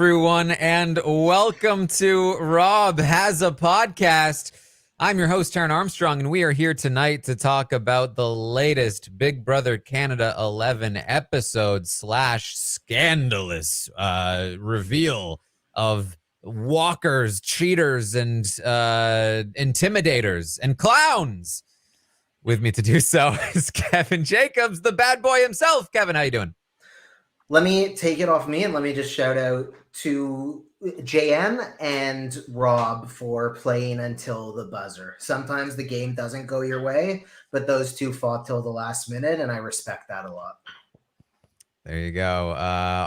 everyone, and welcome to Rob Has a Podcast. I'm your host, Taran Armstrong, and we are here tonight to talk about the latest Big Brother Canada 11 episode / scandalous reveal of walkers, cheaters, and intimidators, and clowns. With me to do so is Kevin Jacobs, the bad boy himself. Kevin, how you doing? Let me take it off me and let me just shout out to JM and Rob for playing until the buzzer. Sometimes the game doesn't go your way, but those two fought till the last minute, and I respect that a lot. There you go.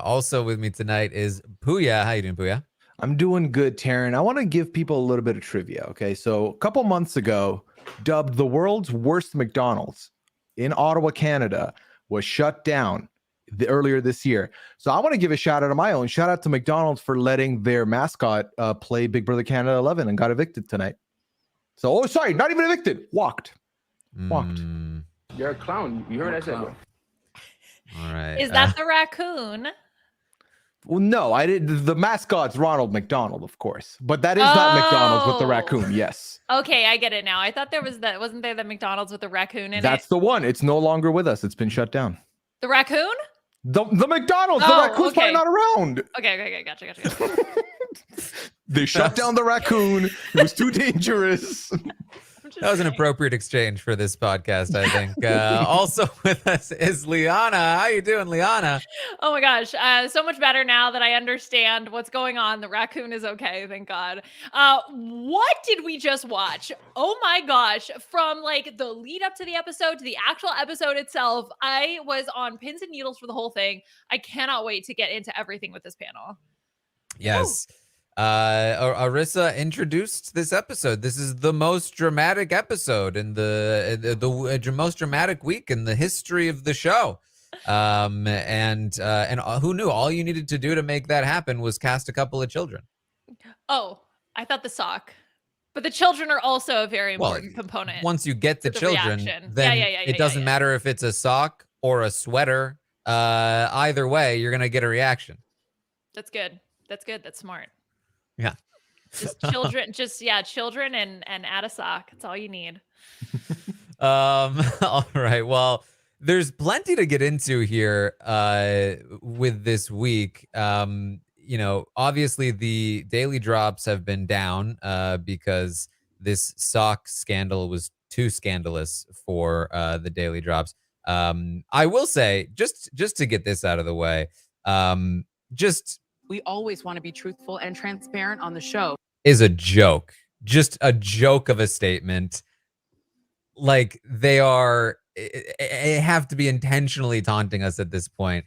Also with me tonight is Pooya. How you doing, Pooya? I'm doing good, Taran. I want to give people a little bit of trivia, okay? So a couple months ago, dubbed the world's worst McDonald's in Ottawa, Canada, was shut down earlier this year. So I want to give a shout out of my own. Shout out to McDonald's for letting their mascot play Big Brother Canada 11 and got evicted tonight. So, sorry, not even evicted. Walked. You're a clown. You heard I said. All right. Is that the raccoon? Well, no, I didn't. The mascot's Ronald McDonald, of course, but that is not McDonald's with the raccoon. Yes. Okay, I get it now. I thought there was that. Wasn't there the McDonald's with the raccoon in it? That's the one. It's no longer with us. It's been shut down. The raccoon? The McDonald's. The raccoon's probably not around. Okay, gotcha. They shut down the raccoon. It was too dangerous. That was an appropriate exchange for this podcast, I think. Also with us is Liana. How you doing, Liana? Oh my gosh, so much better now that I understand what's going on. The raccoon is okay, thank God. What did we just watch? Oh my gosh, from like the lead up to the episode to the actual episode itself, I was on pins and needles for the whole thing. I cannot wait to get into everything with this panel. Yes. Arissa introduced this episode. This is the most dramatic episode in the most dramatic week in the history of the show. And who knew? All you needed to do to make that happen was cast a couple of children. Oh, I thought the sock. But the children are also a very important component. Once you get the children, then it doesn't matter if it's a sock or a sweater. Either way, you're going to get a reaction. That's good. That's smart. Yeah. Just children, children and add a sock. That's all you need. All right. Well, there's plenty to get into here with this week. Obviously the daily drops have been down because this sock scandal was too scandalous for the daily drops. I will say, just to get this out of the way, we always want to be truthful and transparent on the show. Is a joke. Just a joke of a statement. Like they have to be intentionally taunting us at this point.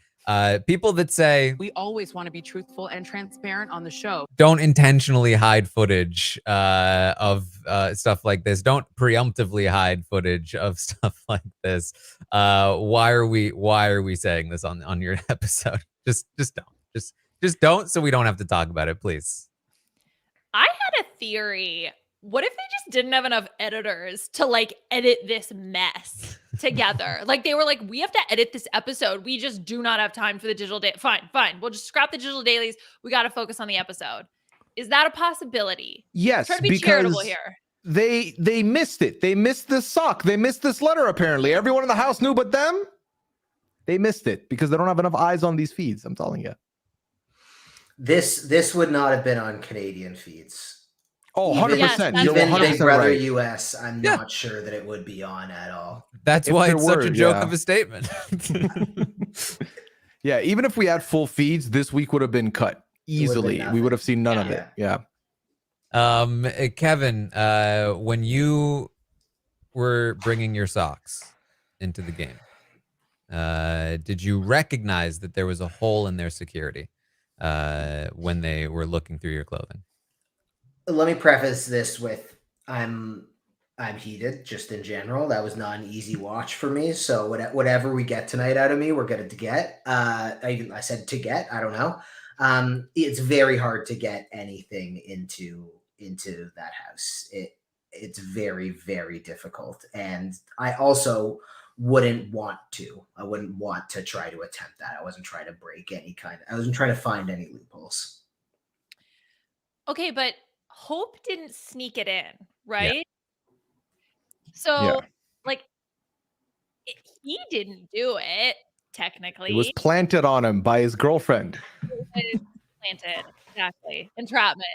People that say we always want to be truthful and transparent on the show don't intentionally hide footage of stuff like this. Don't preemptively hide footage of stuff like this. Why are we saying this on your episode? Just don't. Just don't, so we don't have to talk about it, please. I had a theory. What if they just didn't have enough editors to like edit this mess together? Like they were like, we have to edit this episode. We just do not have time for the digital day. Fine. We'll just scrap the digital dailies. We got to focus on the episode. Is that a possibility? Yes, try to be charitable here. They missed it. They missed this sock. They missed this letter. Apparently, everyone in the house knew, but them. They missed it because they don't have enough eyes on these feeds. I'm telling you. This would not have been on Canadian feeds. Oh, 100%. You're 100% Big Brother right. US, I'm not sure that it would be on at all. That's why it's such a joke of a statement. Yeah, even if we had full feeds, this week would have been cut easily. We would have seen none of it. Yeah. Kevin, when you were bringing your socks into the game, did you recognize that there was a hole in their security when they were looking through your clothing? Let me preface this with I'm heated just in general. That was not an easy watch for me. So whatever we get tonight out of me, we're going to get. I said to get. I don't know. It's very hard to get anything into that house. It's very, very difficult, and I also wouldn't want to. I wouldn't want to try to attempt that. I wasn't trying to break I wasn't trying to find any loopholes. Okay, but Hope didn't sneak it in, Yeah. right? So, like, he didn't do it, technically. It was planted on him by his girlfriend. It was planted. Exactly. Entrapment.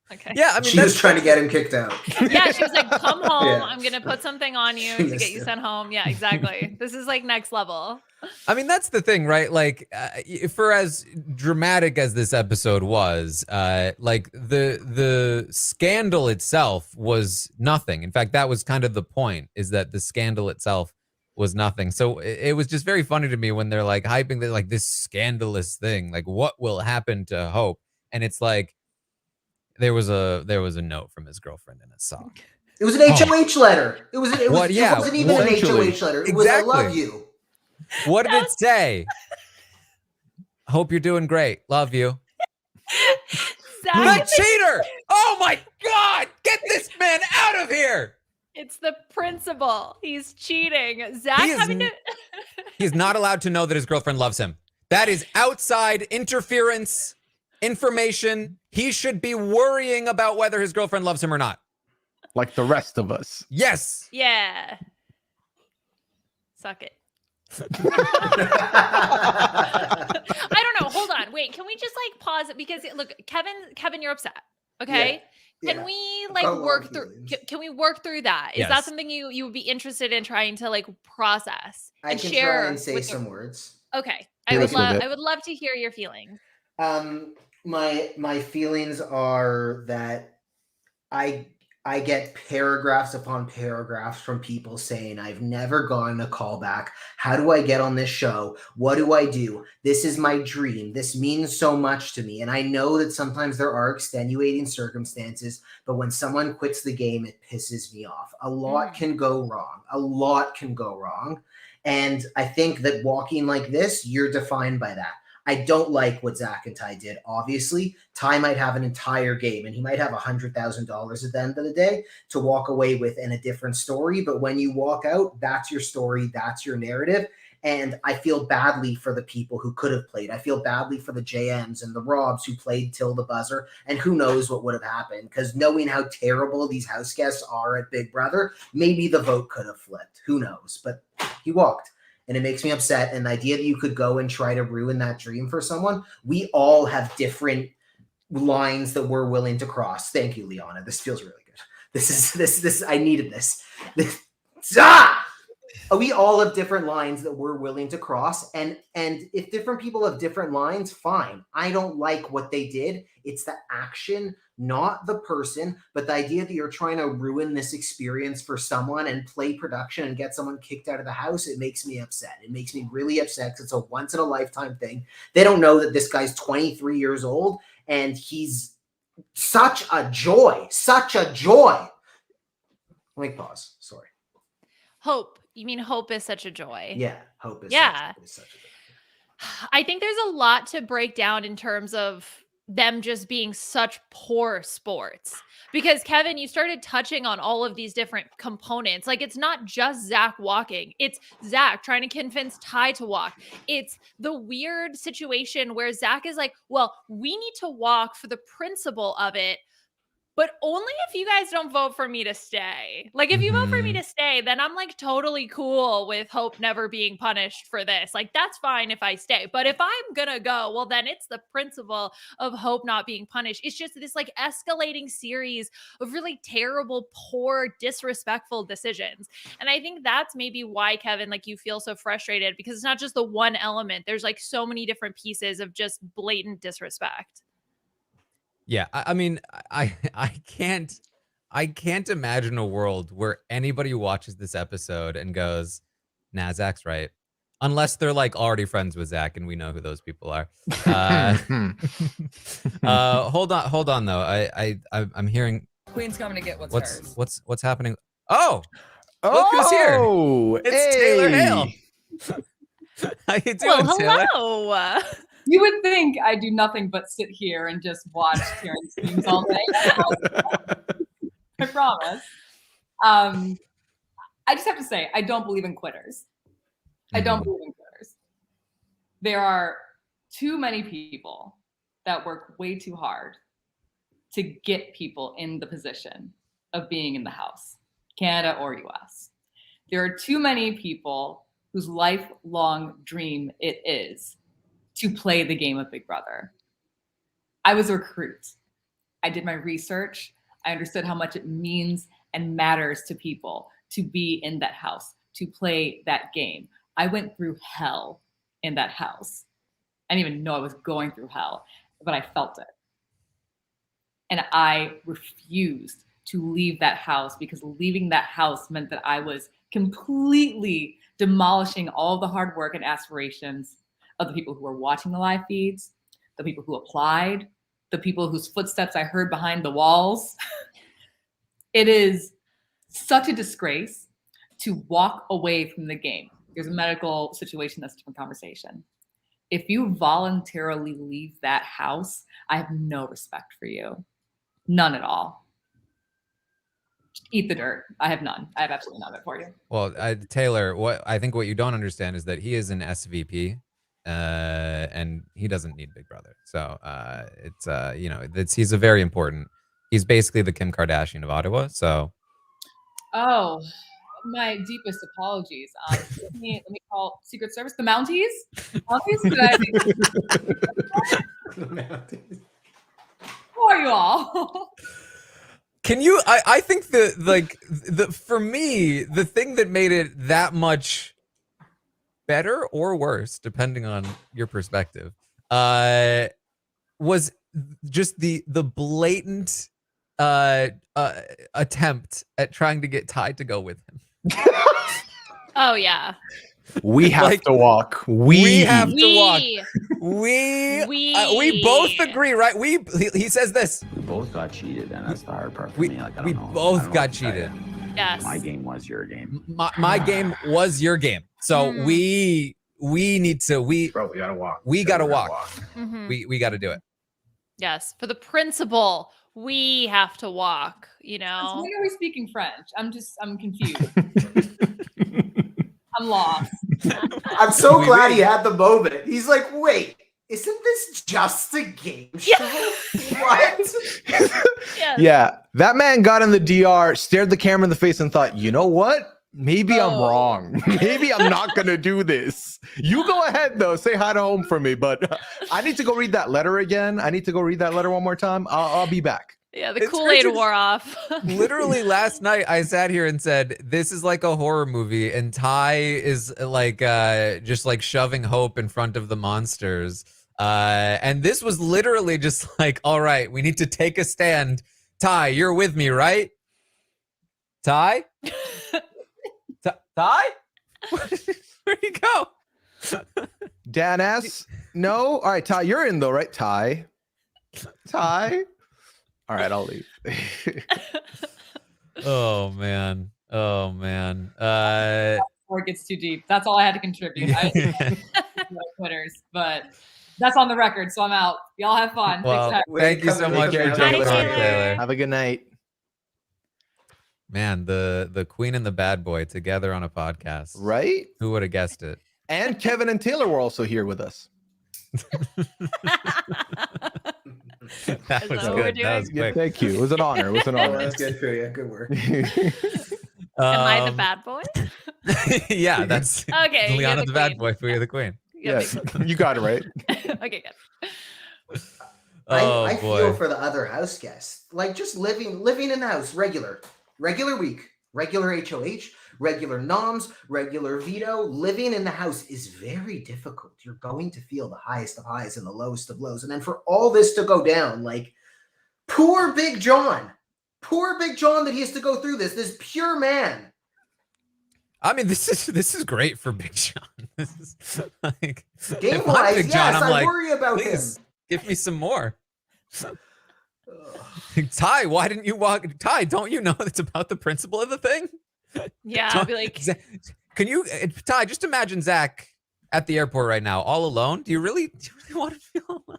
Okay. Yeah, I mean, She was trying to get him kicked out. Yeah, she was like, come home. Yeah. I'm going to put something on you She to get missed you it. sent home. Yeah, exactly. This is like next level. I mean, that's the thing, right? Like, for as dramatic as this episode was, like the scandal itself was nothing. In fact, that was kind of the point, is that the scandal itself was nothing. So it was just very funny to me when they're like hyping the, like, this scandalous thing, like what will happen to Hope, and it's like there was a note from his girlfriend in a sock. It was an HOH letter. It wasn't even an essentially. HOH letter. It was I love you. What did it say? Hope you're doing great. Love you. The cheater! Oh my God! Get this man out of here! It's the principal. He's cheating. Zach having to. He's not allowed to know that his girlfriend loves him. That is outside interference information. He should be worrying about whether his girlfriend loves him or not. Like the rest of us. Yes. Yeah. Suck it. I don't know. Hold on. Wait. Can we just like pause it? Because look, Kevin, you're upset. Okay. Yeah. Can we like work through? Can we work through that? Is that Yes. something you would be interested in trying to like process I and can share try and say with some words. Okay. Hit us with it. I would love to hear your feelings. My feelings are that I get paragraphs upon paragraphs from people saying, I've never gotten a call back. How do I get on this show? What do I do? This is my dream. This means so much to me. And I know that sometimes there are extenuating circumstances, but when someone quits the game, it pisses me off. A lot can go wrong. A lot can go wrong. And I think that walking like this, you're defined by that. I don't like what Zach and Ty did. Obviously, Ty might have an entire game and he might have $100,000 at the end of the day to walk away with in a different story. But when you walk out, that's your story. That's your narrative. And I feel badly for the people who could have played. I feel badly for the JMs and the Robs who played till the buzzer. And who knows what would have happened. Because knowing how terrible these house guests are at Big Brother, maybe the vote could have flipped. Who knows? But he walked. And it makes me upset. And the idea that you could go and try to ruin that dream for someone, we all have different lines that we're willing to cross. Thank you, Liana. This feels really good. This I needed this. We all have different lines that we're willing to cross. And if different people have different lines, fine. I don't like what they did. It's the action, not the person, but the idea that you're trying to ruin this experience for someone and play production and get someone kicked out of the house, it makes me upset. It makes me really upset because it's a once in a lifetime thing. They don't know that this guy's 23 years old and he's such a joy, such a joy. Let me pause. Sorry. Hope. You mean Hope is such a joy? Yeah. Hope is such a joy. I think there's a lot to break down in terms of them just being such poor sports. Because Kevin, you started touching on all of these different components. Like, it's not just Zach walking. It's Zach trying to convince Ty to walk. It's the weird situation where Zach is like, well, we need to walk for the principle of it, but only if you guys don't vote for me to stay. Like, if you vote for me to stay, then I'm like totally cool with Hope never being punished for this. Like, that's fine if I stay. But if I'm gonna go, well, then it's the principle of Hope not being punished. It's just this like escalating series of really terrible, poor, disrespectful decisions. And I think that's maybe why, Kevin, like, you feel so frustrated, because it's not just the one element. There's like so many different pieces of just blatant disrespect. Yeah, I mean, I can't imagine a world where anybody watches this episode and goes, "Nah, Zach's right," unless they're like already friends with Zach, and we know who those people are. Hold on though. I'm hearing Queen's coming to get what's hers. What's happening? Oh, look who's here! It's Taylor Hale. How you doing, Well, Taylor? hello. You would think I do nothing but sit here and just watch Karen streams all day. I promise. I just have to say, I don't believe in quitters. I don't believe in quitters. There are too many people that work way too hard to get people in the position of being in the House, Canada or US. There are too many people whose lifelong dream it is to play the game of Big Brother. I was a recruit. I did my research. I understood how much it means and matters to people to be in that house, to play that game. I went through hell in that house. I didn't even know I was going through hell, but I felt it. And I refused to leave that house because leaving that house meant that I was completely demolishing all the hard work and aspirations of the people who were watching the live feeds, the people who applied, the people whose footsteps I heard behind the walls. It is such a disgrace to walk away from the game. There's a medical situation, that's a different conversation. If you voluntarily leave that house, I have no respect for you. None at all. Just eat the dirt. I have none. I have absolutely none of it for you. Well, Taylor, I think what you don't understand is that he is an SVP, and he doesn't need Big Brother. So he's a very important. He's basically the Kim Kardashian of Ottawa. So. Oh, my deepest apologies. Let me call Secret Service. The Mounties? Mounties? The Mounties. Who are you all? Can you? I think for me, the thing that made it that much better or worse, depending on your perspective, was just the blatant attempt at trying to get Ty to go with him. Oh yeah. We have to walk. We have to walk. We both agree, right? He says this. We both got cheated, and that's the hard part for we, me. Like, we both got cheated. Yes. My game was your game. My game was your game. So we need to Bro, we gotta walk. We gotta walk. Mhm. We gotta do it. Yes, for the principle, we have to walk. You know. When are we speaking French? I'm confused. I'm lost. I'm so glad he had the moment. He's like, wait, isn't this just a game show? What? Yes. Yeah, that man got in the DR, stared the camera in the face, and thought, you know what? Maybe I'm wrong. Maybe I'm not gonna do this. You go ahead though. Say hi to home for me. But I need to go read that letter again. I need to go read that letter one more time. I'll be back. Yeah, the It's Kool-Aid crazy. wore off. Literally last night I sat here and said, this is like a horror movie, and Ty is like just like shoving hope in front of the monsters. And this was literally just like, all right, we need to take a stand. Ty, you're with me, right? Ty? Ty? Where'd he go? Dan S. No. All right, Ty, you're in though, right? Ty. All right, I'll leave. Oh man. Before it gets too deep. That's all I had to contribute. Quitters, but that's on the record, so I'm out. Y'all have fun. Well, Thanks, thank you so much for Bye, jumping on, Taylor. Taylor. Have a good night. Man, the queen and the bad boy together on a podcast. Right? Who would have guessed it? And Kevin and Taylor were also here with us. That was that what we're good. That was Yeah, quick. thank you. It was an honor. It was an Oh, honor. that's good for you. Good work. Am I the bad boy? Yeah, that's Okay, you're Liana the the bad queen. boy. Pooya the queen. Yes, you got it right. Okay, good. Oh I boy. feel for the other house guests. Like just living in the house, regular week, regular HOH, regular noms, regular veto. Living in the house is very difficult. You're going to feel the highest of highs and the lowest of lows. And then for all this to go down, like poor Big John that he has to go through this pure man. I mean, this is great for Big John. This is like Game if I'm wise, Big yes, John, I'm I like, worry about please him. give me some more. Ty, why didn't you walk? Ty, don't you know it's about the principle of the thing? Yeah, I'll be like, Can you, Ty? Just imagine Zach at the airport right now, all alone. Do you really want to feel alone?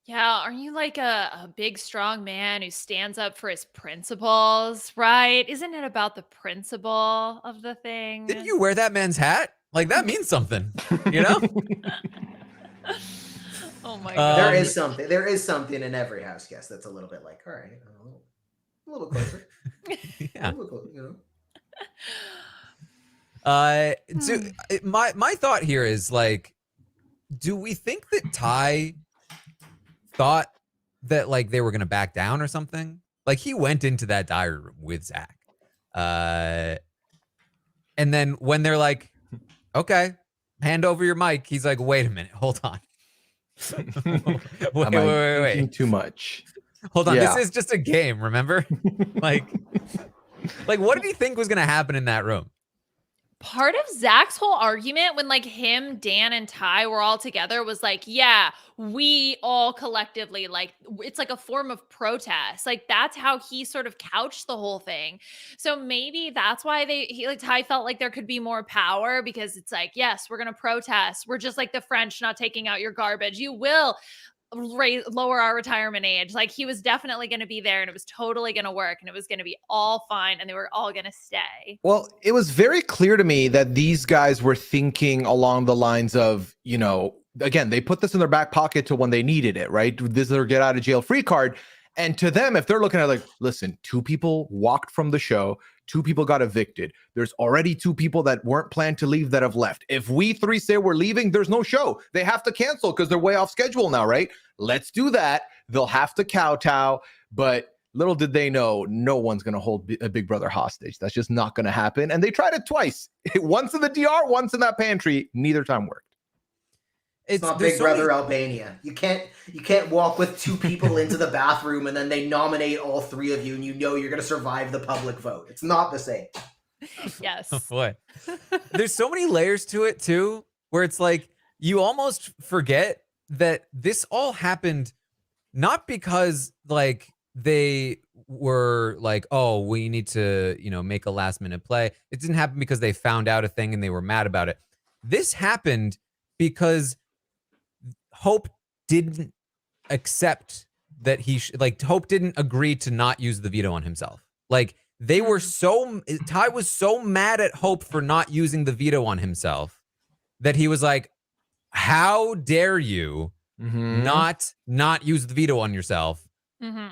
yeah, aren't you like a big, strong man who stands up for his principles, right? Isn't it about the principle of the thing? Didn't you wear that man's hat? Like that means something, you know? Oh my god. There is something in every house guest that's a little bit like, all right, a little closer. Yeah. A little closer, you know. So my thought here is like, do we think that Ty thought that like they were gonna back down or something? Like he went into that diary room with Zach, and then when they're like, "Okay, hand over your mic," he's like, "Wait a minute, hold on, wait, too much. hold on, Yeah. this is just a game, remember? like what did he think was gonna happen in that room?" Part of Zach's whole argument when like him, Dan, and Ty were all together was like, yeah, we all collectively, like, it's like a form of protest. Like that's how he sort of couched the whole thing. So maybe that's why Ty felt like there could be more power, because it's like, yes, we're going to protest. We're just like the French not taking out your garbage. You will lower our retirement age. Like he was definitely going to be there, and it was totally going to work, and it was going to be all fine, and they were all going to stay. Well, it was very clear to me that these guys were thinking along the lines of, you know, again, they put this in their back pocket to when they needed it, right? This is their get out of jail free card. And to them, if they're looking at like, listen, 2 people walked from the show, 2 people got evicted. There's already 2 people that weren't planned to leave that have left. If we 3 say we're leaving, there's no show. They have to cancel because they're way off schedule now, right? Let's do that. They'll have to kowtow. But little did they know, no one's going to hold a Big Brother hostage. That's just not going to happen. And they tried it twice. Once in the DR, once in that pantry. Neither time worked. It's not Big Brother Albania. You can't walk with 2 people into the bathroom and then they nominate all 3 of you and you know you're going to survive the public vote. It's not the same. Yes. Oh boy. There's so many layers to it too, where it's like you almost forget that this all happened not because like they were like, oh, we need to, you know, make a last minute play. It didn't happen because they found out a thing and they were mad about it. This happened because Hope didn't accept that Hope didn't agree to not use the veto on himself. Like they were Ty was so mad at Hope for not using the veto on himself that he was like, how dare you not use the veto on yourself?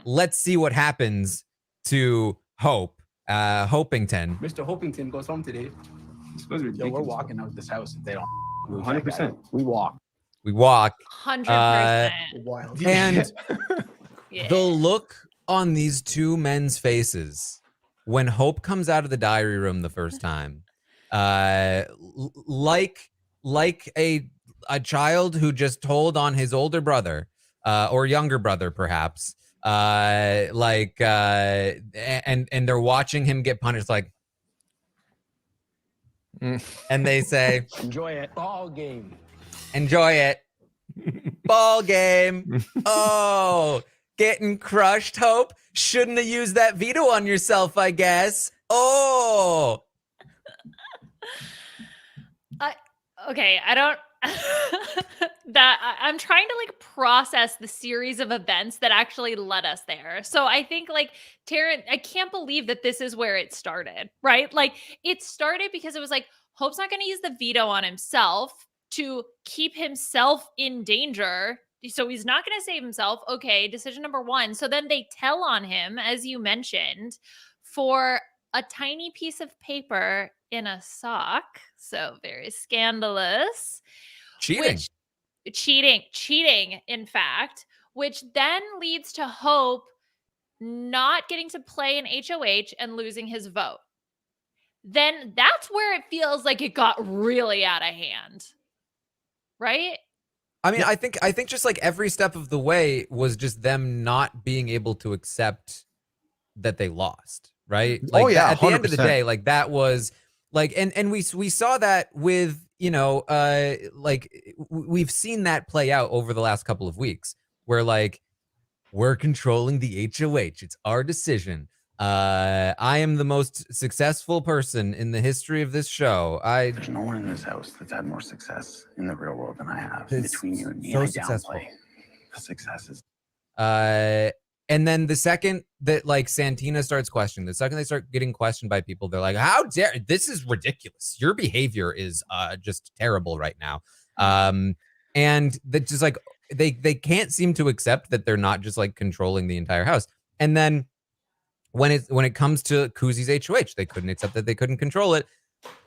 Let's see what happens to Hope, Hopington. Mr. Hopington goes home today. This was ridiculous. Yo, we're walking out this house if they don't. 100%. We walk. We walk. 100%. Wild. And Yeah. the look on these 2 men's faces when Hope comes out of the diary room the first time, like a child who just told on his older brother or younger brother, perhaps, and they're watching him get punished, like, and they say, Enjoy it. Ball game. enjoy it. Ball game. Oh, getting crushed, Hope. Shouldn't have used that veto on yourself, I guess. Oh. Okay, I don't I'm trying to like process the series of events that actually led us there. So I think like Taran, I can't believe that this is where it started, right? Like it started because it was like Hope's not going to use the veto on himself to keep himself in danger. So he's not going to save himself. Okay, decision number 1. So then they tell on him, as you mentioned, for a tiny piece of paper in a sock. So very scandalous. Cheating. Cheating, in fact, which then leads to Hope not getting to play in HOH and losing his vote. Then that's where it feels like it got really out of hand. Right? I mean, I think just like every step of the way was just them not being able to accept that they lost, right? Like, oh yeah, at the end of the 100%. day, like that was like, and we saw that with, you know, like we've seen that play out over the last couple of weeks, where like we're controlling the HOH. It's our decision. I am the most successful person in the history of this show. There's no one in this house that's had more success in the real world than I have. It's Between you and me, so I successful. downplay the successes. And then the second that like Santina starts questioning, the second they start getting questioned by people, they're like, how dare, this is ridiculous. Your behavior is just terrible right now. And that just like they can't seem to accept that they're not just like controlling the entire house. And then when it comes to Kuzie's HOH, they couldn't accept that they couldn't control it.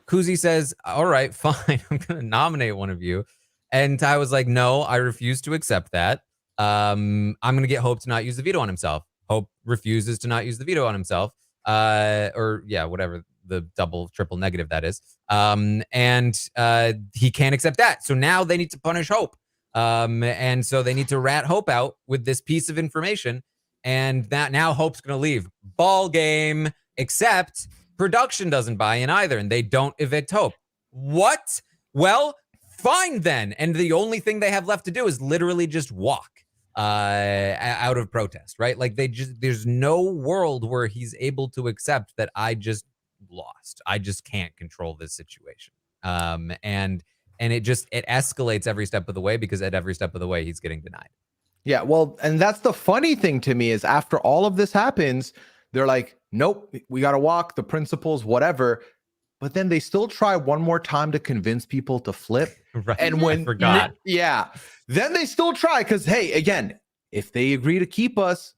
Kuzie says, all right, fine, I'm going to nominate one of you. And Ty was like, no, I refuse to accept that. I'm going to get Hope to not use the veto on himself. Hope refuses to not use the veto on himself. Or yeah, whatever the double, triple negative that is. And he can't accept that. So now they need to punish Hope. And so they need to rat Hope out with this piece of information. And that now Hope's going to leave. Ball game, except production doesn't buy in either, and they don't evict Hope. What? Well, fine then. And the only thing they have left to do is literally just walk out of protest, right? Like there's no world where he's able to accept that I just lost. I just can't control this situation. And it escalates every step of the way, because at every step of the way he's getting denied. Yeah, well, and that's the funny thing to me is after all of this happens, they're like, nope, we got to walk, the principles, whatever. But then they still try one more time to convince people to flip. Right. And when, I forgot. Yeah, then they still try because, hey, again, if they agree to keep us,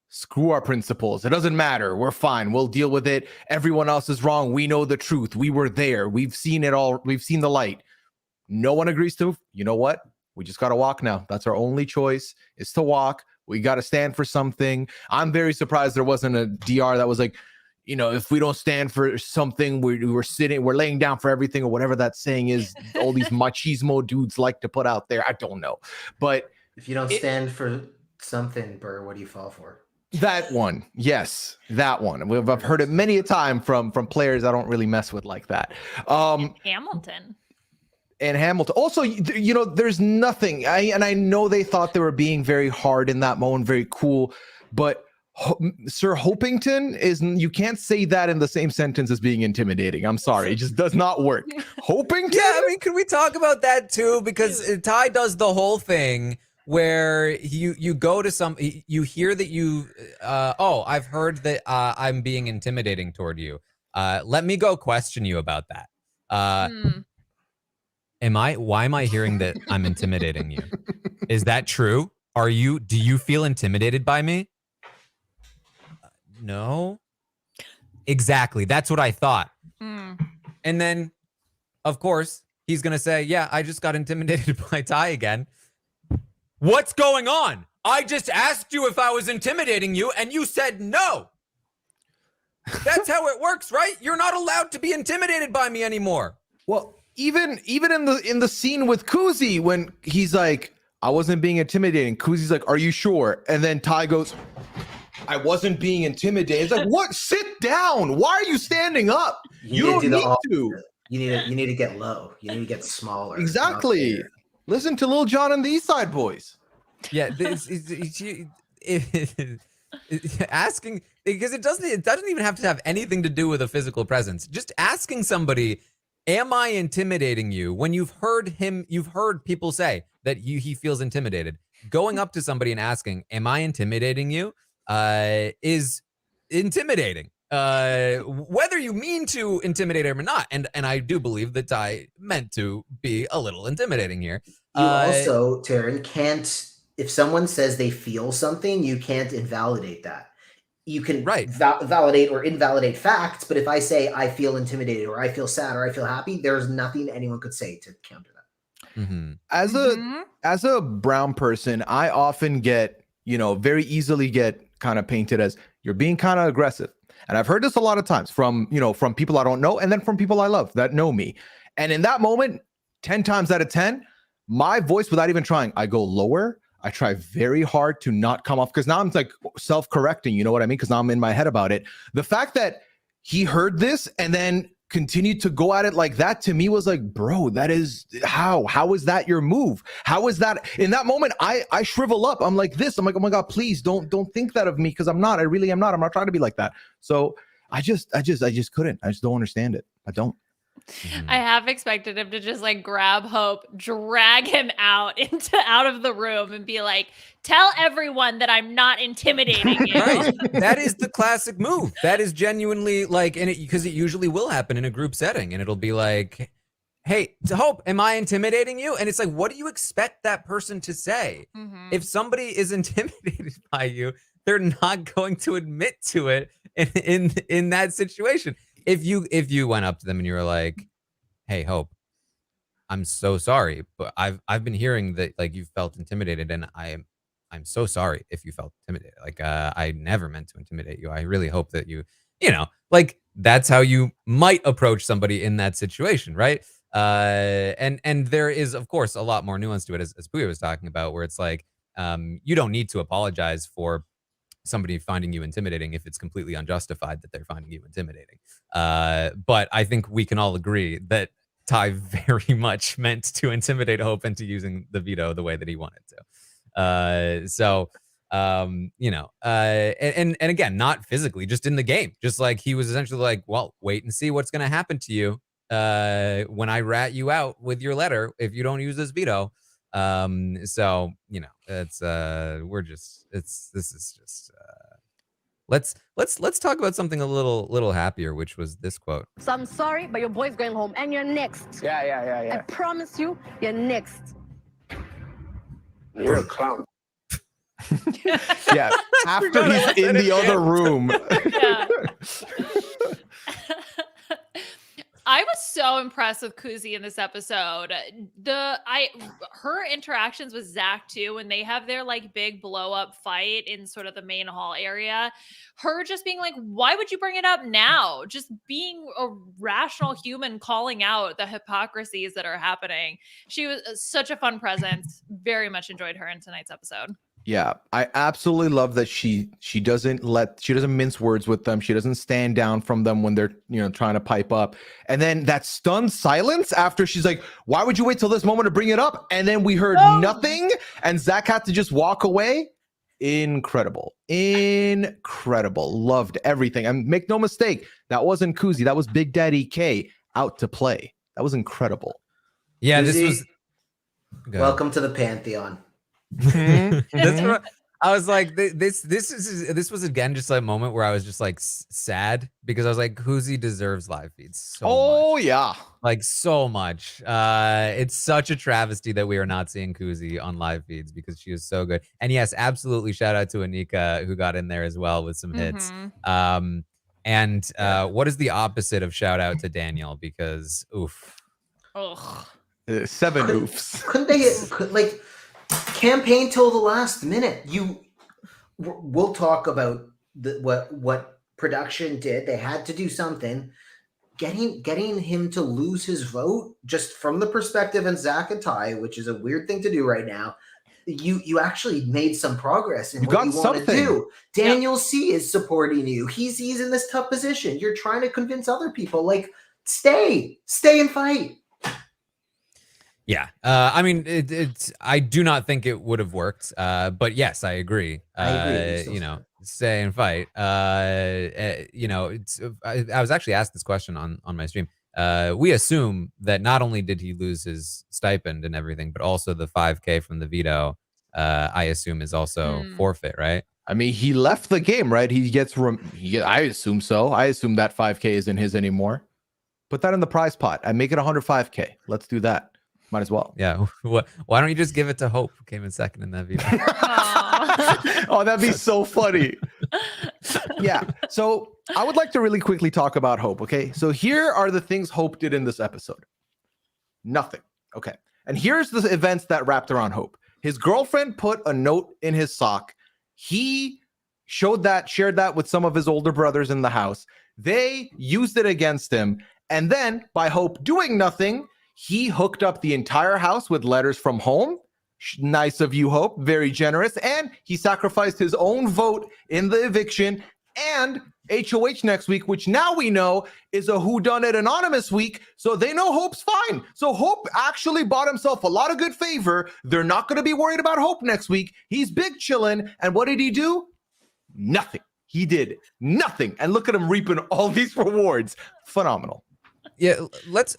screw our principles. It doesn't matter. We're fine. We'll deal with it. Everyone else is wrong. We know the truth. We were there. We've seen it all. We've seen the light. No one agrees to, you know what? We just got to walk now. That's our only choice, is to walk. We got to stand for something. I'm very surprised there wasn't a DR that was like, you know, if we don't stand for something, we're laying down for everything, or whatever that saying is. All these machismo dudes like to put out there. I don't know. But if you don't stand for something, Burr, what do you fall for? That one. Yes, that one. I've heard it many a time from players I don't really mess with like that. Hamilton. And Hamilton. Also, you know, there's nothing. I know they thought they were being very hard in that moment, very cool. But Sir Hopington you can't say that in the same sentence as being intimidating. I'm sorry. It just does not work. Hopington? Yeah, I mean, can we talk about that too? Because Ty does the whole thing where you go to you hear that I've heard that I'm being intimidating toward you. Let me go question you about that. Why am I hearing that I'm intimidating you? Is that true? Do you feel intimidated by me? No. Exactly. That's what I thought. And then, of course, he's going to say, yeah, I just got intimidated by Ty again. What's going on? I just asked you if I was intimidating you and you said no. That's how it works, right? You're not allowed to be intimidated by me anymore. Well, even in the scene with Kuzie, when he's like, I wasn't being intimidating, Kuzie's like, are you sure? And then Ty goes, I wasn't being intimidated. It's like, what? Sit down. Why are you standing up? You don't need to. You need to get low. You need to get smaller. Exactly. Listen to Lil Jon and the East Side Boys. Yeah, asking, because it doesn't even have to have anything to do with a physical presence. Just asking somebody, am I intimidating you? When you've heard people say that he feels intimidated. Going up to somebody and asking, am I intimidating you? Is intimidating. Whether you mean to intimidate him or not. And I do believe that Ty meant to be a little intimidating here. You also, Taran, can't, if someone says they feel something, you can't invalidate that. You can validate or invalidate facts, but if I say I feel intimidated or I feel sad or I feel happy, there's nothing anyone could say to counter that. Mm-hmm. As a brown person, I often get, very easily get kind of painted as you're being kind of aggressive. And I've heard this a lot of times from people I don't know, and then from people I love that know me. And in that moment, 10 times out of 10, my voice, without even trying, I go lower. I try very hard to not come off, because now I'm like self-correcting, you know what I mean? Because now I'm in my head about it. The fact that he heard this and then continued to go at it like that, to me was like, bro, that is how is that your move? How is that? In that moment, I shrivel up. I'm like this. I'm like, oh my God, please don't think that of me, because I'm not. I really am not. I'm not trying to be like that. So I just couldn't. I just don't understand it. I don't. I have expected him to just like grab Hope, drag him out of the room and be like, tell everyone that I'm not intimidating you. Right. That is the classic move. That is genuinely like, because it usually will happen in a group setting, and it'll be like, hey, to Hope, am I intimidating you? And it's like, what do you expect that person to say? If somebody is intimidated by you, they're not going to admit to it in that situation. If you went up to them and you were like, hey, Hope, I'm so sorry, but I've been hearing that like you felt intimidated, and I'm so sorry if you felt intimidated. Like I never meant to intimidate you. I really hope that you like that's how you might approach somebody in that situation, right? And there is of course a lot more nuance to it, as Pooya was talking about, where it's like you don't need to apologize for somebody finding you intimidating if it's completely unjustified that they're finding you intimidating. But I think we can all agree that Ty very much meant to intimidate Hope into using the veto the way that he wanted to. And again, not physically, just in the game. Just like he was essentially like, well, wait and see what's going to happen to you when I rat you out with your letter if you don't use this veto. It's let's talk about something a little happier, which was this quote. So I'm sorry, but your boy's going home and you're next. Yeah. I promise you, you're next. You're a clown. Yeah, after he's in the other room. Yeah. I was so impressed with Kuzie in this episode. Her interactions with Zach too, when they have their like big blow up fight in sort of the main hall area, her just being like, why would you bring it up now? Just being a rational human, calling out the hypocrisies that are happening. She was such a fun presence. Very much enjoyed her in tonight's episode. Yeah, I absolutely love that she doesn't mince words with them. She doesn't stand down from them when they're trying to pipe up. And then that stunned silence after she's like, "Why would you wait till this moment to bring it up?" And then we heard nothing, and Zach had to just walk away. Incredible, loved everything. And make no mistake, that wasn't Kuzie. That was Big Daddy K out to play. That was incredible. Yeah, Kuzie, this was. Welcome to the Pantheon. That's what I was like. This was again just a moment where I was just like sad because I was like, Kuzie deserves live feeds so much. Yeah, like so much. It's such a travesty that we are not seeing Kuzie on live feeds because she is so good. And yes, absolutely, shout out to Anika who got in there as well with some hits. What is the opposite of shout out to Daniel? Because oof. Ugh. 7 oofs. Couldn't they campaign till the last minute? We'll talk about what production did. They had to do something. Getting him to lose his vote just from the perspective of Zach and Ty, which is a weird thing to do right now. You actually made some progress in what you want to do. Daniel C is supporting you. He's in this tough position. You're trying to convince other people, like, stay and fight. Yeah, I mean, I do not think it would have worked, but yes, I agree. Stay and fight. I was actually asked this question on my stream. We assume that not only did he lose his stipend and everything, but also the 5K from the veto. I assume is also forfeit, right? I mean, he left the game, right? He gets. I assume so. I assume that 5K isn't his anymore. Put that in the prize pot. I make it 105K. Let's do that. Might as well. Yeah. Why don't you just give it to Hope, who came in second in that video? Oh, that'd be so funny. Yeah. So I would like to really quickly talk about Hope. Okay. So here are the things Hope did in this episode. Nothing. Okay. And here's the events that wrapped around Hope. His girlfriend put a note in his sock. He shared that with some of his older brothers in the house. They used it against him. And then by Hope doing nothing, he hooked up the entire house with letters from home. Nice of you, Hope. Very generous. And he sacrificed his own vote in the eviction and HOH next week, which now we know is a whodunit anonymous week. So they know Hope's fine. So Hope actually bought himself a lot of good favor. They're not going to be worried about Hope next week. He's big chillin'. And what did he do? Nothing. He did nothing. And look at him reaping all these rewards. Phenomenal. Yeah, let's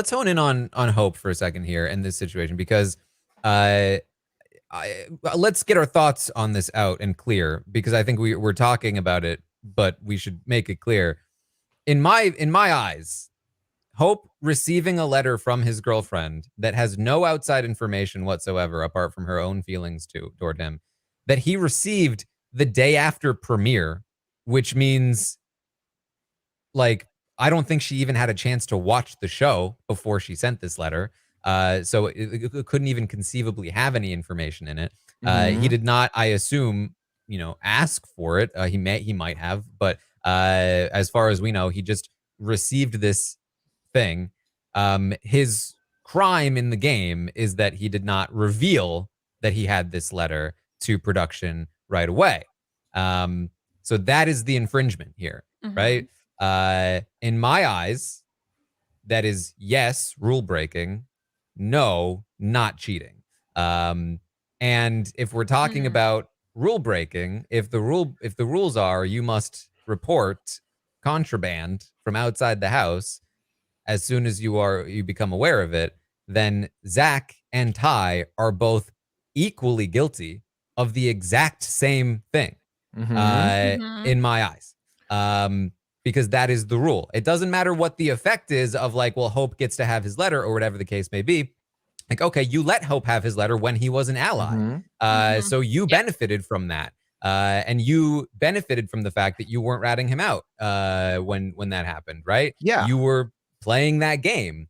hone in on Hope for a second here in this situation, because let's get our thoughts on this out and clear, because I think we're talking about it, but we should make it clear. In my eyes, Hope receiving a letter from his girlfriend that has no outside information whatsoever apart from her own feelings toward him, that he received the day after premiere, which means, like, I don't think she even had a chance to watch the show before she sent this letter. So it couldn't even conceivably have any information in it. He did not, I assume, ask for it. He might have, but as far as we know, he just received this thing. His crime in the game is that he did not reveal that he had this letter to production right away. So that is the infringement here, right? In my eyes, that is yes, rule breaking, no, not cheating. And if we're talking about rule breaking, if the rules are you must report contraband from outside the house as soon as you become aware of it, then Zach and Ty are both equally guilty of the exact same thing in my eyes. Because that is the rule. It doesn't matter what the effect is of, like, well, Hope gets to have his letter or whatever the case may be. Like, okay, you let Hope have his letter when he was an ally. So you benefited from that. And you benefited from the fact that you weren't ratting him out when that happened, right? Yeah. You were playing that game.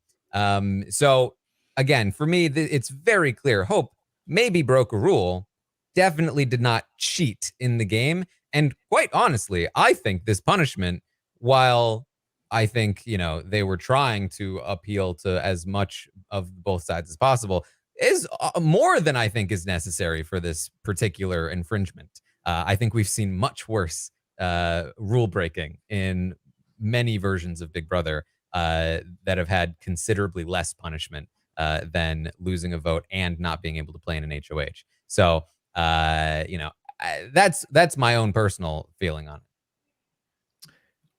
So again, for me, it's very clear. Hope maybe broke a rule, definitely did not cheat in the game. And quite honestly, I think this punishment, while I think, they were trying to appeal to as much of both sides as possible, is more than I think is necessary for this particular infringement. I think we've seen much worse rule breaking in many versions of Big Brother that have had considerably less punishment than losing a vote and not being able to play in an HOH. So, that's my own personal feeling on it.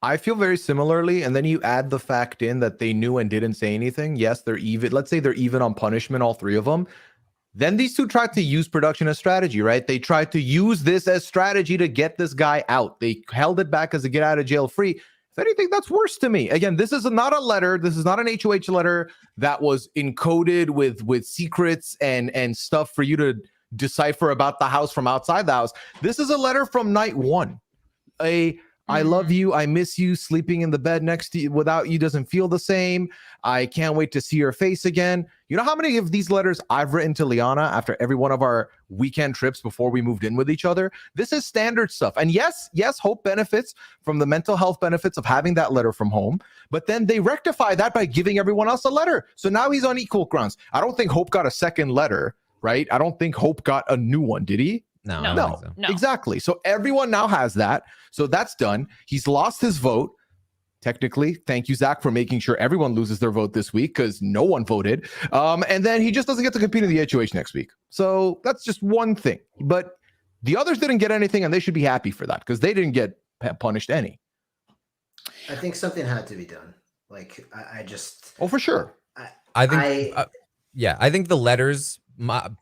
I feel very similarly, and then you add the fact in that they knew and didn't say anything. Yes, they're even. Let's say they're even on punishment, all three of them. Then these two tried to use production as strategy, right? They tried to use this as strategy to get this guy out. They held it back as a get out of jail free. If anything, that's worse to me. Again, this is not a letter. This is not an HOH letter that was encoded with secrets and stuff for you to decipher about the house from outside the house. This is a letter from night one. I love you. I miss you. Sleeping in the bed next to you without you doesn't feel the same. I can't wait to see your face again. You know how many of these letters I've written to Liana after every one of our weekend trips before we moved in with each other? This is standard stuff. And yes, Hope benefits from the mental health benefits of having that letter from home. But then they rectify that by giving everyone else a letter. So now he's on equal grounds. I don't think Hope got a second letter, right? I don't think Hope got a new one. Did he? No, No. I don't think so. No. Exactly. So everyone now has that. So that's done. He's lost his vote. Technically, thank you, Zach, for making sure everyone loses their vote this week because no one voted. And then he just doesn't get to compete in the HOH next week. So that's just one thing. But the others didn't get anything, and they should be happy for that because they didn't get punished any. I think something had to be done. Like, I just... Oh, for sure. I think, I think the letters,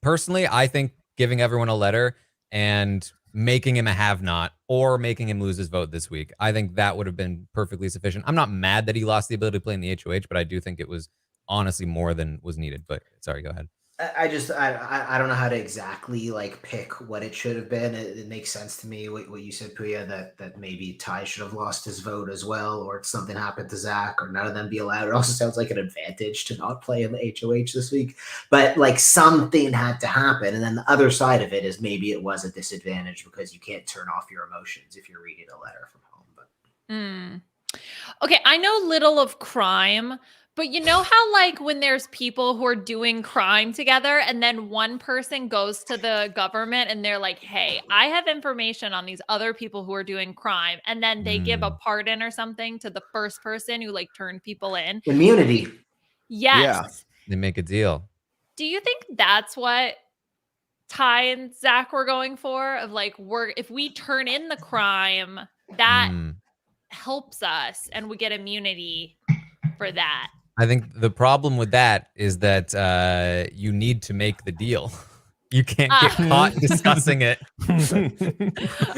personally, I think giving everyone a letter and making him a have-not or making him lose his vote this week, I think that would have been perfectly sufficient. I'm not mad that he lost the ability to play in the HOH, but I do think it was honestly more than was needed. But sorry, go ahead. I don't know how to exactly like pick what it should have been. It makes sense to me what you said, Pooya, that maybe Ty should have lost his vote as well, or something happened to Zach, or none of them be allowed. It also sounds like an advantage to not play in the HOH this week, but like something had to happen. And then the other side of it is maybe it was a disadvantage because you can't turn off your emotions if you're reading a letter from home. But Okay, I know little of crime, but you know how like when there's people who are doing crime together and then one person goes to the government and they're like, hey, I have information on these other people who are doing crime. And then they give a pardon or something to the first person who like turned people in. immunity. Yes. Yeah. They make a deal. Do you think that's what Ty and Zach were going for? Of like, if we turn in the crime, that helps us and we get immunity for that. I think the problem with that is that you need to make the deal. You can't get caught discussing it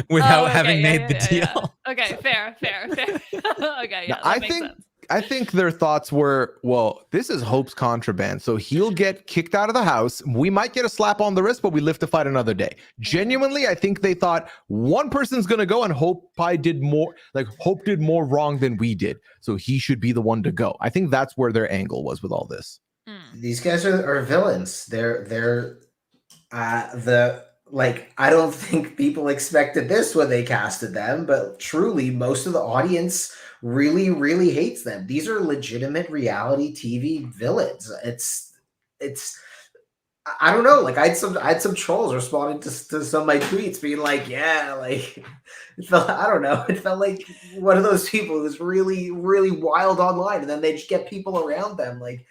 without having made the deal. Okay, fair. Okay, yeah, I think I think their thoughts were, well, this is Hope's contraband, so he'll get kicked out of the house. We might get a slap on the wrist, but we live to fight another day. Genuinely, I think they thought one person's gonna go, and Hope probably did more. Like Hope did more wrong than we did, so he should be the one to go. I think that's where their angle was with all this. These guys are villains. They're I don't think people expected this when they casted them, but truly most of the audience really, really hates them. These are legitimate reality TV villains. It's I don't know. Like I had some trolls responding to some of my tweets being like, yeah, like I don't know. It felt like one of those people who's really, really wild online, and then they just get people around them. Like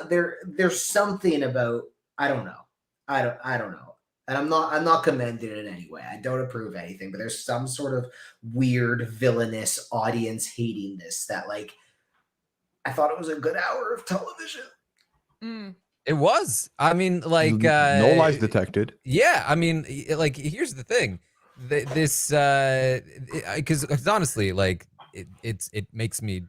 there's something about I don't know. I don't know. And I'm not commending it in any way. I don't approve anything, but there's some sort of weird villainous audience hatingness that like I thought it was a good hour of television. It was. I mean, like no lies detected. Yeah, I mean, like here's the thing. This because honestly, like it makes me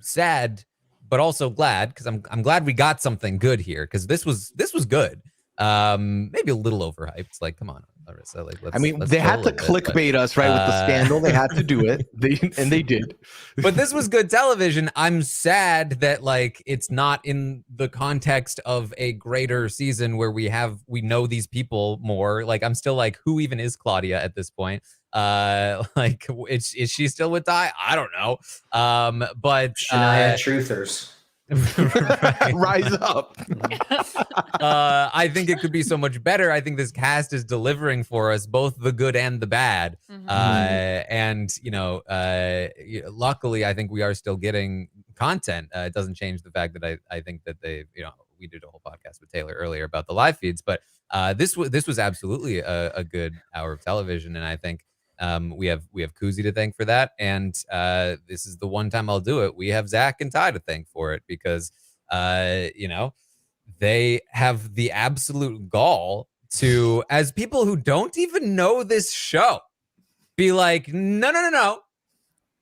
sad, but also glad because I'm glad we got something good here because this was good. Maybe a little overhyped. Like, come on, Larissa. Like, they had to clickbait us, right? With the scandal, they had to do it. They did. But this was good television. I'm sad that like it's not in the context of a greater season where we know these people more. Like, I'm still like, who even is Claudia at this point? Like, is she still with Ty? I don't know. But Shania truthers. Right. Rise up. I think it could be so much better. I think this cast is delivering for us both the good and the bad. And you know, luckily I think we are still getting content. It doesn't change the fact that I think that we did a whole podcast with Taylor earlier about the live feeds, but this was absolutely a good hour of television, and I think we have Kuzie to thank for that, and this is the one time I'll do it. We have Zach and Ty to thank for it because they have the absolute gall to, as people who don't even know this show, be like, no,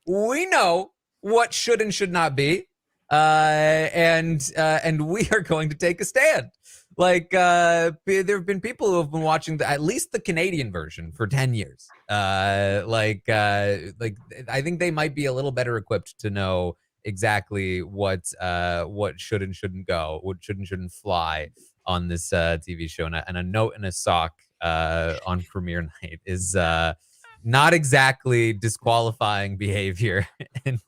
we know what should and should not be, and we are going to take a stand. Like there have been people who have been watching at least the Canadian version for 10 years. Like I think they might be a little better equipped to know exactly what should and shouldn't go, what should and shouldn't fly on this TV show. And a note in a sock on premiere night is not exactly disqualifying behavior in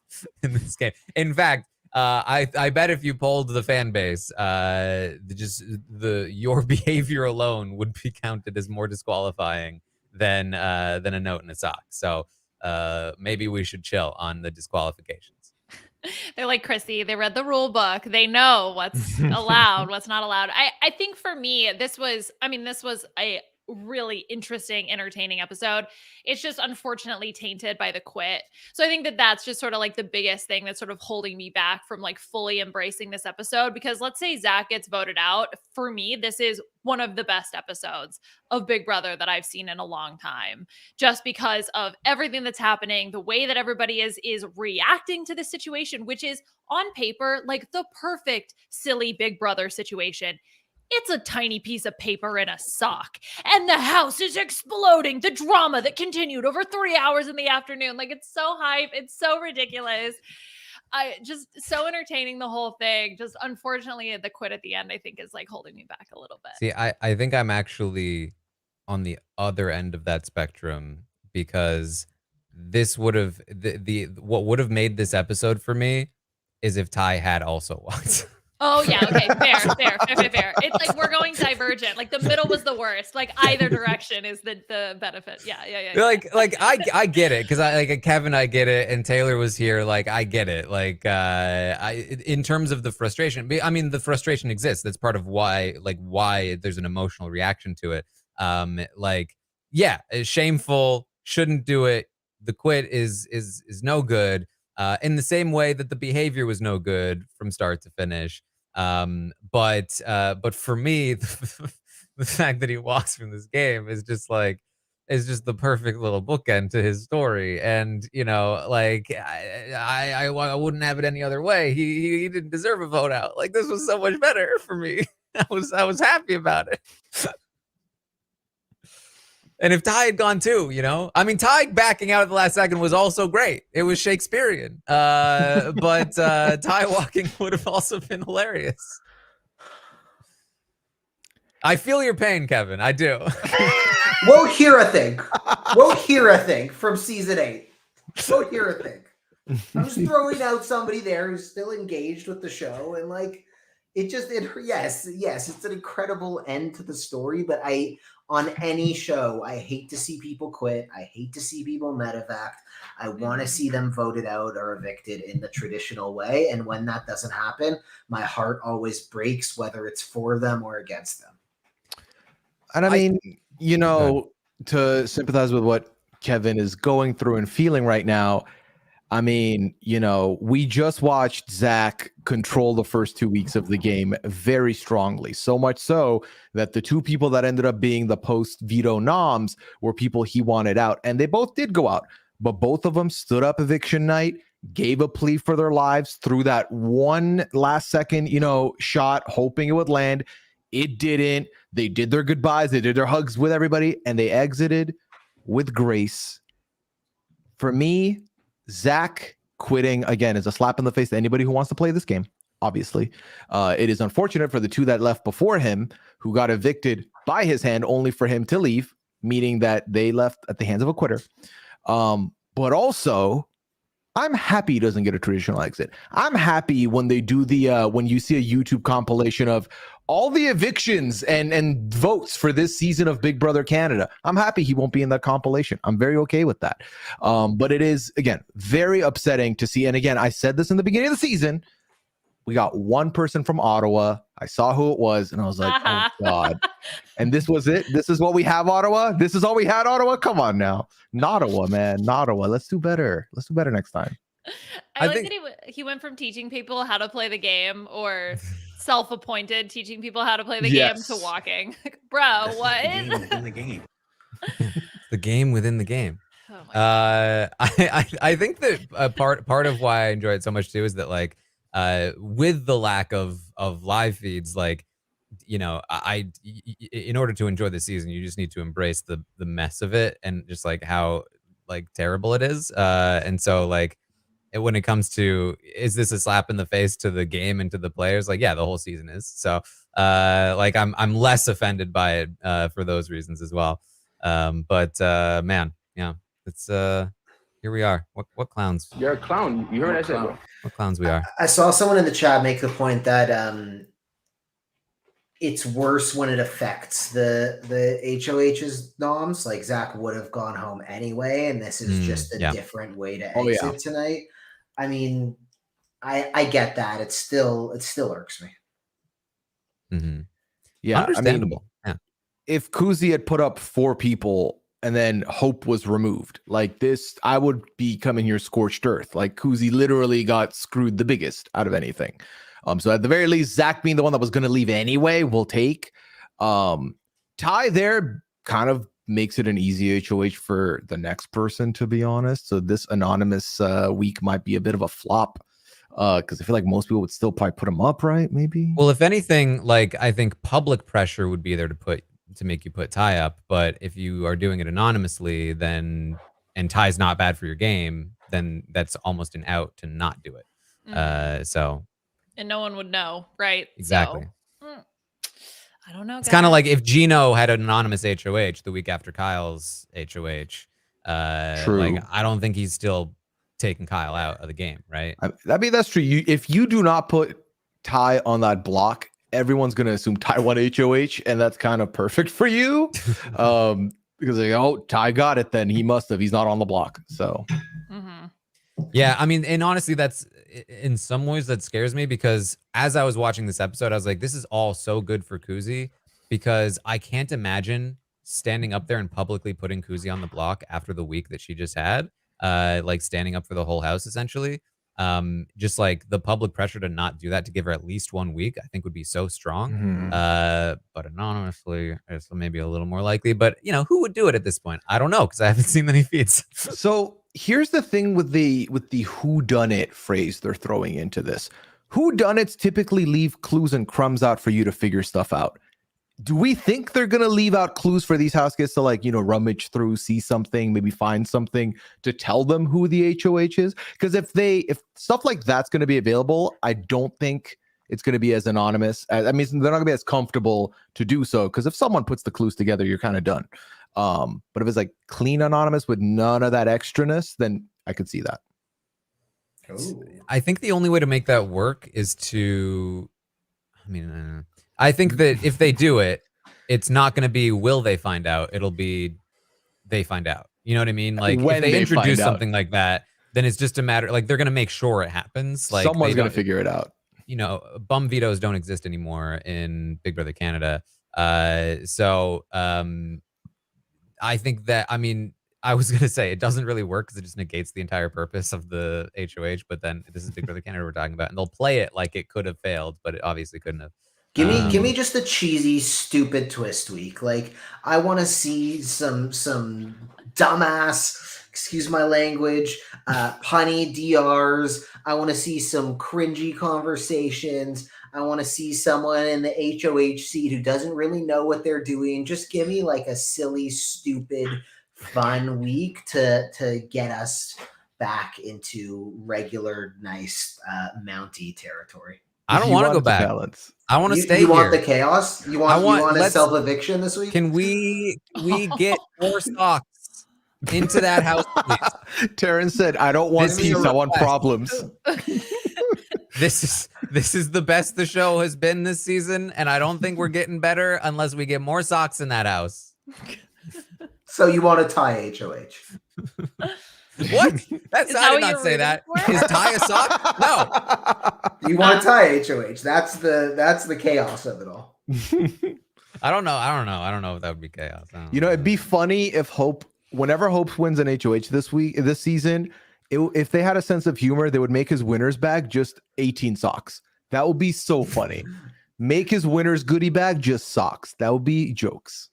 this game. In fact, I bet if you polled the fan base, your behavior alone would be counted as more disqualifying than a note in a sock. So maybe we should chill on the disqualifications. They're like Chrissy. They read the rule book. They know what's allowed, what's not allowed. I think for me, this was a really interesting, entertaining episode. It's just unfortunately tainted by the quit. So I think that that's just sort of like the biggest thing that's sort of holding me back from like fully embracing this episode. Because let's say Zach gets voted out. For me, this is one of the best episodes of Big Brother that I've seen in a long time, just because of everything that's happening, the way that everybody is reacting to this situation, which is on paper like the perfect silly Big Brother situation. It's a tiny piece of paper in a sock, and the house is exploding. The drama that continued over 3 hours in the afternoon. Like, it's so hype. It's so ridiculous. Just so entertaining, the whole thing. Just unfortunately, the quit at the end, I think, is like holding me back a little bit. See, I think I'm actually on the other end of that spectrum, because this would have what would have made this episode for me is if Ty had also walked. Oh yeah, okay, fair. It's like we're going divergent. Like the middle was the worst. Like either direction is the benefit. Yeah. Like I get it, because Kevin, I get it, and Taylor was here. Like I get it. Like in terms of the frustration, I mean the frustration exists. That's part of why there's an emotional reaction to it. Like yeah, it's shameful. Shouldn't do it. The quit is no good. In the same way that the behavior was no good from start to finish. But for me, the fact that he walks from this game is just like, is just the perfect little bookend to his story. And, you know, like, I wouldn't have it any other way. He didn't deserve a vote out. Like, this was so much better for me. I was happy about it. And if Ty had gone too, you know, I mean, Ty backing out at the last second was also great. It was Shakespearean. But Ty walking would have also been hilarious. I feel your pain, Kevin. I do. Won't hear a thing. Won't hear a thing from season 8. Won't hear a thing. I'm just throwing out somebody there who's still engaged with the show, and like yes, it's an incredible end to the story. But on any show, I hate to see people quit. I hate to see people medevac. I want to see them voted out or evicted in the traditional way. And when that doesn't happen, my heart always breaks, whether it's for them or against them. And I mean, you know, to sympathize with what Kevin is going through and feeling right now, I mean, you know, we just watched Zach control the first 2 weeks of the game very strongly. So much so that the two people that ended up being the post-veto noms were people he wanted out. And they both did go out. But both of them stood up eviction night, gave a plea for their lives through that one last second, you know, shot, hoping it would land. It didn't. They did their goodbyes. They did their hugs with everybody, and they exited with grace. For me, Zach quitting, again, is a slap in the face to anybody who wants to play this game, obviously. It is unfortunate for the two that left before him, who got evicted by his hand, only for him to leave, meaning that they left at the hands of a quitter. But also, I'm happy he doesn't get a traditional exit. I'm happy when they do when you see a YouTube compilation of all the evictions and votes for this season of Big Brother Canada. I'm happy he won't be in that compilation. I'm very okay with that. But it is, again, very upsetting to see. And again, I said this in the beginning of the season. We got one person from Ottawa. I saw who it was, and I was like, oh, God. And this was it? This is what we have, Ottawa? This is all we had, Ottawa? Come on now. Ottawa, man. Ottawa. Let's do better. Let's do better next time. I like that he went from teaching people how to play the game, or self-appointed teaching people how to play the game, to walking. Bro, what? The game. The game within the game. Oh my I think that part of why I enjoy it so much too is that, like, with the lack of live feeds, like, you know, in order to enjoy the season, you just need to embrace the mess of it and just like how like terrible it is. And so like when it comes to, is this a slap in the face to the game and to the players? Like, yeah, the whole season is. So like I'm less offended by it for those reasons as well. But man, yeah, it's here we are. What clowns? You're a clown. You heard that shit, bro. What clowns we are. I saw someone in the chat make the point that it's worse when it affects the HOH's noms. Like, Zach would have gone home anyway, and this is just a different way to exit tonight. I mean, I get that. It still irks me. Mm-hmm. Yeah, understandable. I mean, if Kuzie had put up 4 people and then Hope was removed, like this, I would be coming here scorched earth. Like, Kuzie literally got screwed the biggest out of anything. So at the very least, Zach being the one that was going to leave anyway, we'll take. Ty there kind of makes it an easy HOH for the next person, to be honest. So this anonymous week might be a bit of a flop, because I feel like most people would still probably put him up, right? Maybe. Well, if anything, like, I think public pressure would be there to make you put Ty up. But if you are doing it anonymously, then, and Ty's not bad for your game, then that's almost an out to not do it. So. And no one would know, right? Exactly. So, I don't know. It's kind of like if Gino had an anonymous HOH the week after Kyle's HOH. True. Like, I don't think he's still taking Kyle out of the game, right? I mean, that's true. If you do not put Ty on that block, everyone's going to assume Ty won HOH, and that's kind of perfect for you. Because they go, oh, Ty got it, then he must have. He's not on the block. So. Yeah, I mean, and honestly, that's in some ways that scares me, because as I was watching this episode, I was like, this is all so good for Kuzie, because I can't imagine standing up there and publicly putting Kuzie on the block after the week that she just had, like standing up for the whole house, essentially. just like the public pressure to not do that, to give her at least 1 week, I think would be so strong. But anonymously, it's maybe a little more likely. But who would do it at this point? I don't know, because I haven't seen any feeds. So here's the thing with the whodunit phrase they're throwing into this. Whodunits typically leave clues and crumbs out for you to figure stuff out. Do we think they're going to leave out clues for these house guests to rummage through, see something, maybe find something to tell them who the HOH is? Because if stuff like that's going to be available, I don't think it's going to be as anonymous. They're not going to be as comfortable to do so, because if someone puts the clues together, you're kind of done. But if it's like clean anonymous with none of that extraness, then I could see that. Ooh. I think the only way to make that work is to, I think that if they do it, it's not going to be will they find out. It'll be they find out. You know what I mean? Like When if they they introduce find out. something like that, then it's just a matter, like they're going to make sure it happens. Like Someone's going to figure it out. Bum vetoes don't exist anymore in Big Brother Canada. So I think that, I was going to say it doesn't really work because it just negates the entire purpose of the HOH. But then this is Big Brother Canada we're talking about, and they'll play it like it could have failed, but it obviously couldn't have. Give me just a cheesy, stupid twist week. Like, I want to see some dumbass, excuse my language, punny DRs. I want to see some cringy conversations. I want to see someone in the HOH seat who doesn't really know what they're doing. Just give me like a silly, stupid, fun week to get us back into regular, nice Mountie territory. I don't want to go back. Balance. I want to stay You here. want the chaos? You want a self-eviction this week? Can we get more socks into that house, please? Taran said, I don't want This is peace, a I want request. problems. This is the best the show has been this season, and I don't think we're getting better unless we get more socks in that house. So you want to tie HOH? What? I that did what not you're say that. rooting Is tie a sock? No. You want to tie HOH? That's the chaos of it all. I don't know. I don't know if that would be chaos. It'd be funny if whenever Hope wins an HOH this season, if they had a sense of humor, they would make his winner's bag just 18 socks. That would be so funny. Make his winner's goodie bag just socks. That would be jokes.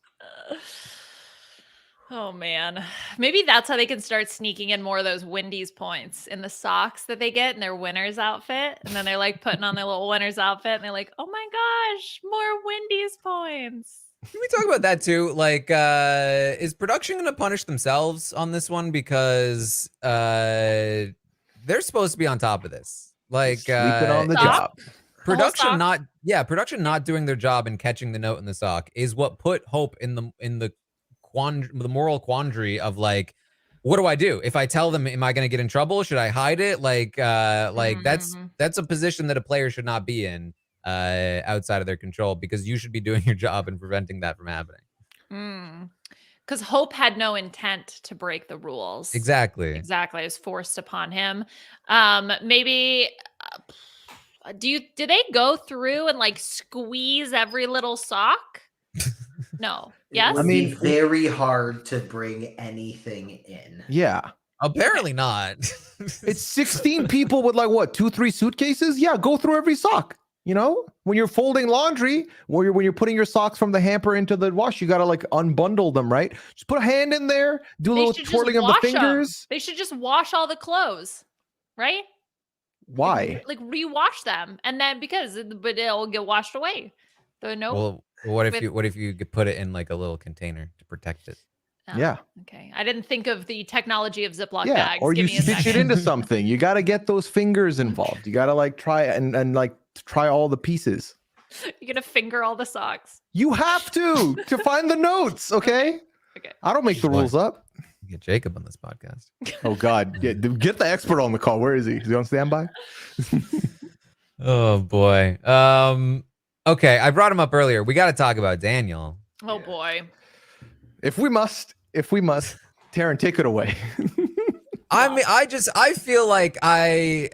Oh man, maybe that's how they can start sneaking in more of those Wendy's points in the socks that they get in their winner's outfit, and then they're like putting on their little winner's outfit, and they're like, "Oh my gosh, more Wendy's points." Can we talk about that too? Like, is production going to punish themselves on this one, because they're supposed to be on top of this? Like, sleeping on the sock? job. Production not doing their job and catching the note in the sock is what put Hope in the moral quandary of like, what do I do if I tell them? Am I going to get in trouble? Should I hide it? Like that's a position that a player should not be in outside of their control, because you should be doing your job and preventing that from happening. Because Hope had no intent to break the rules. Exactly. It was forced upon him. Maybe. Did they go through and like squeeze every little sock? No. Yes. It would be very hard to bring anything in. Yeah. Apparently not. It's 16 people with like what, 2-3 suitcases? Yeah, go through every sock. When you're folding laundry, when you're putting your socks from the hamper into the wash, you gotta like unbundle them, right? Just put a hand in there, do a little twirling of the fingers. They should just wash all the clothes, right? Why? Like rewash them, and then but it'll get washed away. Well, what if you could put it in like a little container to protect it? Oh, yeah. Okay. I didn't think of the technology of Ziploc Yeah. bags. Or Give you me a stitch it second. into something. You got to get those fingers involved. You got to like try and like try all the pieces. You're gonna finger all the socks. You have to find the notes. Okay. Okay. I don't make the rules up. Get Jacob on this podcast. Oh God. Yeah, get the expert on the call. Where is he? Is he on standby? Oh boy. Okay, I brought him up earlier. We got to talk about Daniel. Oh boy. If we must, Taran, take it away. I feel like I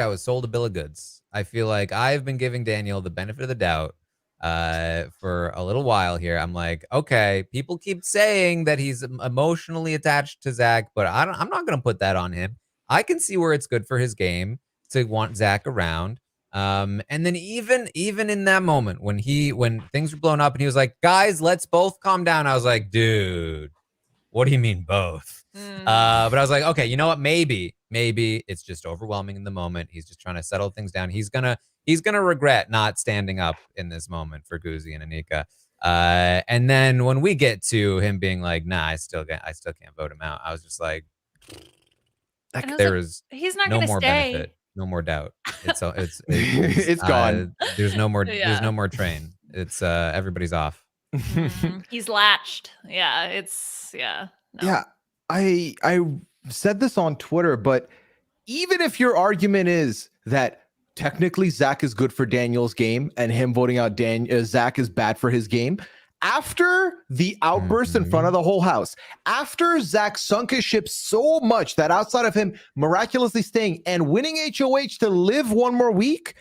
was sold a bill of goods. I feel like I've been giving Daniel the benefit of the doubt for a little while here. I'm like, okay, people keep saying that he's emotionally attached to Zach, but I'm not going to put that on him. I can see where it's good for his game to want Zach around. And then even in that moment when things were blowing up and he was like, guys, let's both calm down. I was like, dude, what do you mean both? But I was like, okay, you know what? Maybe it's just overwhelming in the moment. He's just trying to settle things down. He's gonna regret not standing up in this moment for Kuzie and Anika. And then when we get to him being like, nah, I still can't vote him out. I was just like, there is he's not no gonna more stay. benefit, no more doubt. It's It's gone. There's no more train. It's everybody's off. He's latched. Yeah, no. Yeah, I said this on Twitter, but even if your argument is that technically Zach is good for Daniel's game and him voting out Zach is bad for his game, after the outburst in front of the whole house, after Zach sunk his ship so much that outside of him miraculously staying and winning HOH to live one more week,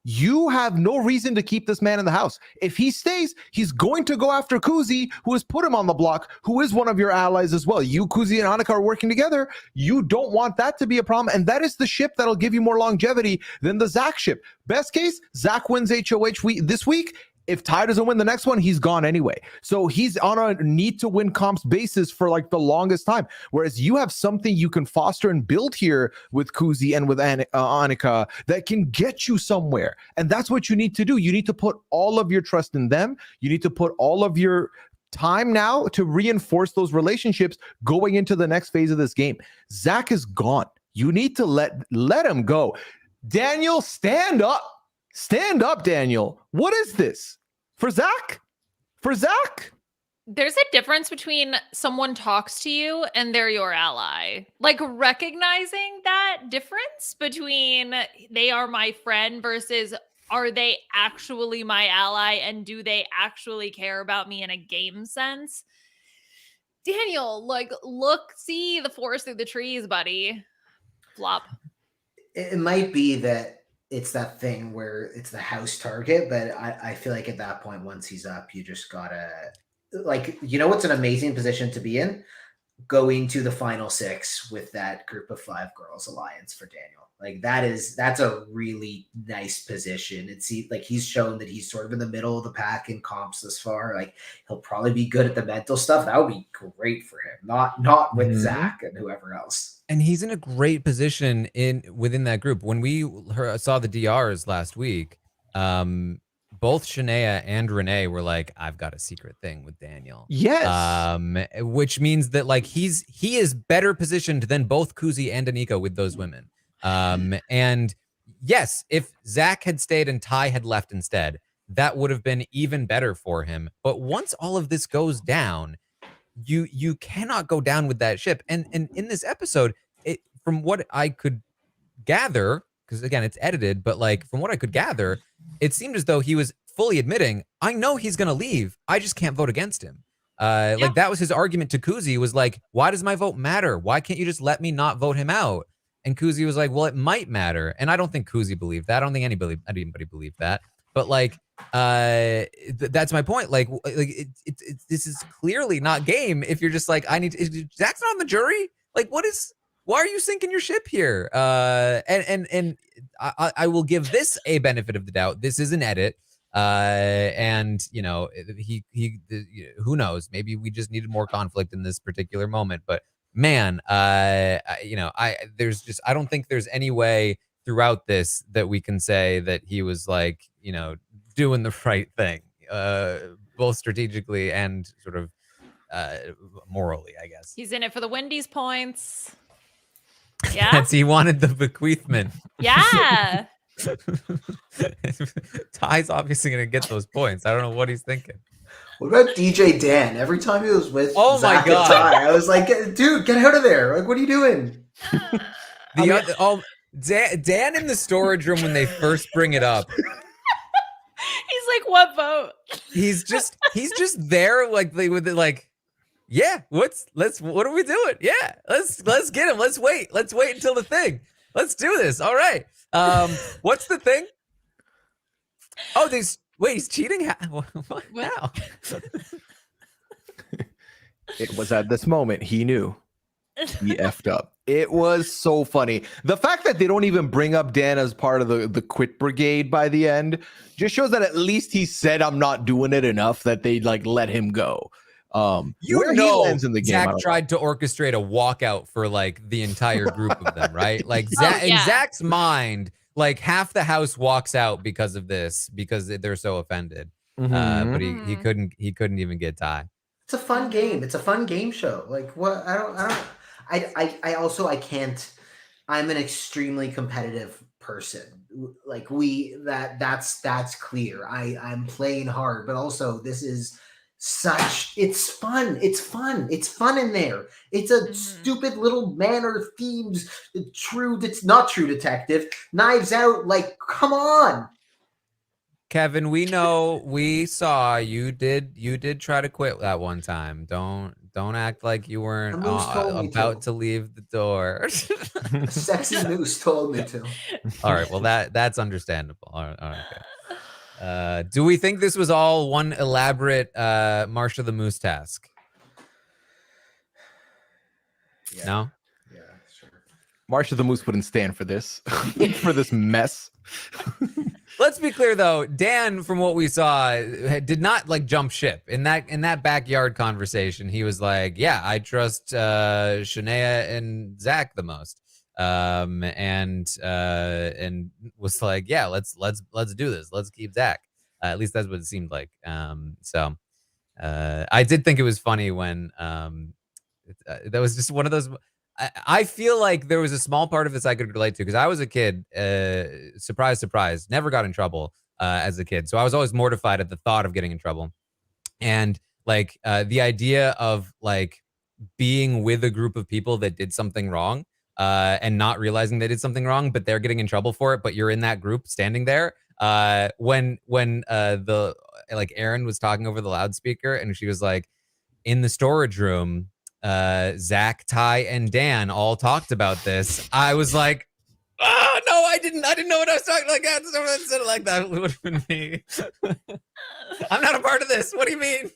you have no reason to keep this man in the house. If he stays, he's going to go after Kuzie, who has put him on the block, who is one of your allies as well. You, Kuzie, and Anika are working together. You don't want that to be a problem, and that is the ship that'll give you more longevity than the Zach ship. Best case, Zach wins HOH this week. If Ty doesn't win the next one, he's gone anyway. So he's on a need to win comps basis for like the longest time. Whereas you have something you can foster and build here with Kuzie and with Anika that can get you somewhere. And that's what you need to do. You need to put all of your trust in them. You need to put all of your time now to reinforce those relationships going into the next phase of this game. Zach is gone. You need to let him go. Daniel, stand up. Stand up, Daniel. What is this? For Zach? For Zach? There's a difference between someone talks to you and they're your ally. Like recognizing that difference between they are my friend versus are they actually my ally and do they actually care about me in a game sense? Daniel, like see the forest through the trees, buddy. Flop. It might be that it's that thing where it's the house target, but I feel like at that point, once he's up, you just gotta, like, you know what's an amazing position to be in? Going to the final 6 with that group of 5 girls alliance for Daniel. Like that's a really nice position. It's like he's shown that he's sort of in the middle of the pack in comps this far. Like he'll probably be good at the mental stuff. That would be great for him. Not with Zach and whoever else. And he's in a great position within that group. When we saw the DRs last week, both Shania and Renee were like, "I've got a secret thing with Daniel." Yes. Which means that like he is better positioned than both Kuzie and Anika with those women. And yes, if Zach had stayed and Ty had left instead, that would have been even better for him. But once all of this goes down, you cannot go down with that ship. And in this episode, from what I could gather, because again, it's edited, but like from what I could gather, it seemed as though he was fully admitting, I know he's going to leave. I just can't vote against him. Like that was his argument to Kuzie, was like, why does my vote matter? Why can't you just let me not vote him out? And Kuzie was like, well, it might matter. And I don't think Kuzie believed that. I don't think anybody believed that. But like, that's my point. Like this is clearly not game. If you're just like, Zach's not on the jury. Like, why are you sinking your ship here? And I will give this a benefit of the doubt. This is an edit. And you know, who knows? Maybe we just needed more conflict in this particular moment. But man, I don't think there's any way throughout this that we can say that he was like, you know, doing the right thing, both strategically and sort of morally, I guess. He's in it for the Wendy's points. Yeah. He wanted the bequeathment. Yeah. Ty's obviously going to get those points. I don't know what he's thinking. What about DJ Dan? Every time he was with Oh Zach my God. and Ty, I was like, dude, get out of there. Like, what are you doing? Dan in the storage room when they first bring it up. He's like, what vote? He's just there like yeah, what are we doing? Yeah, let's get him. Let's wait until the thing. Let's do this. All right. What's the thing? Oh, he's cheating? What now? It was at this moment he knew he effed up. It was so funny. The fact that they don't even bring up Dan as part of the quit brigade by the end just shows that at least he said, I'm not doing it enough, that they like let him go. Where he lands in the game, I Zach don't know. tried to orchestrate a walkout for like the entire group of them, right? Like Zach, in yeah. Zach's mind, like half the house walks out because of this, because they're so offended. But he couldn't even get Ty. It's a fun game. It's a fun game show. Like what? I also can't. I'm an extremely competitive person. Like that's clear. I'm playing hard, but also this is it's fun. It's fun. It's fun in there. It's a stupid little manor themed not True Detective, Knives Out. Like, come on. Kevin, we saw you did try to quit that one time. Don't act like you weren't about to leave the door. A sexy moose told me to. All right, well that's understandable. All right, okay. Do we think this was all one elaborate Marsh of the Moose task? Yeah. No? Yeah, sure. Marsh of the Moose wouldn't stand for this, for this mess. Let's be clear though, Dan, from what we saw, did not like jump ship in that backyard conversation. He was like, "Yeah, I trust Shania and Zach the most," and was like, "Yeah, let's do this. Let's keep Zach." At least that's what it seemed like. So I did think it was funny when that was just one of those. I feel like there was a small part of this I could relate to because I was a kid. Surprise, surprise, never got in trouble as a kid. So I was always mortified at the thought of getting in trouble. And like the idea of like being with a group of people that did something wrong and not realizing they did something wrong, but they're getting in trouble for it. But you're in that group standing there. When the like Erin was talking over the loudspeaker and she was like, in the storage room, Zach, Ty, and Dan all talked about this. I was like, oh no, I didn't know what I was talking like. I said it like that would have been me. I'm not a part of this. What do you mean?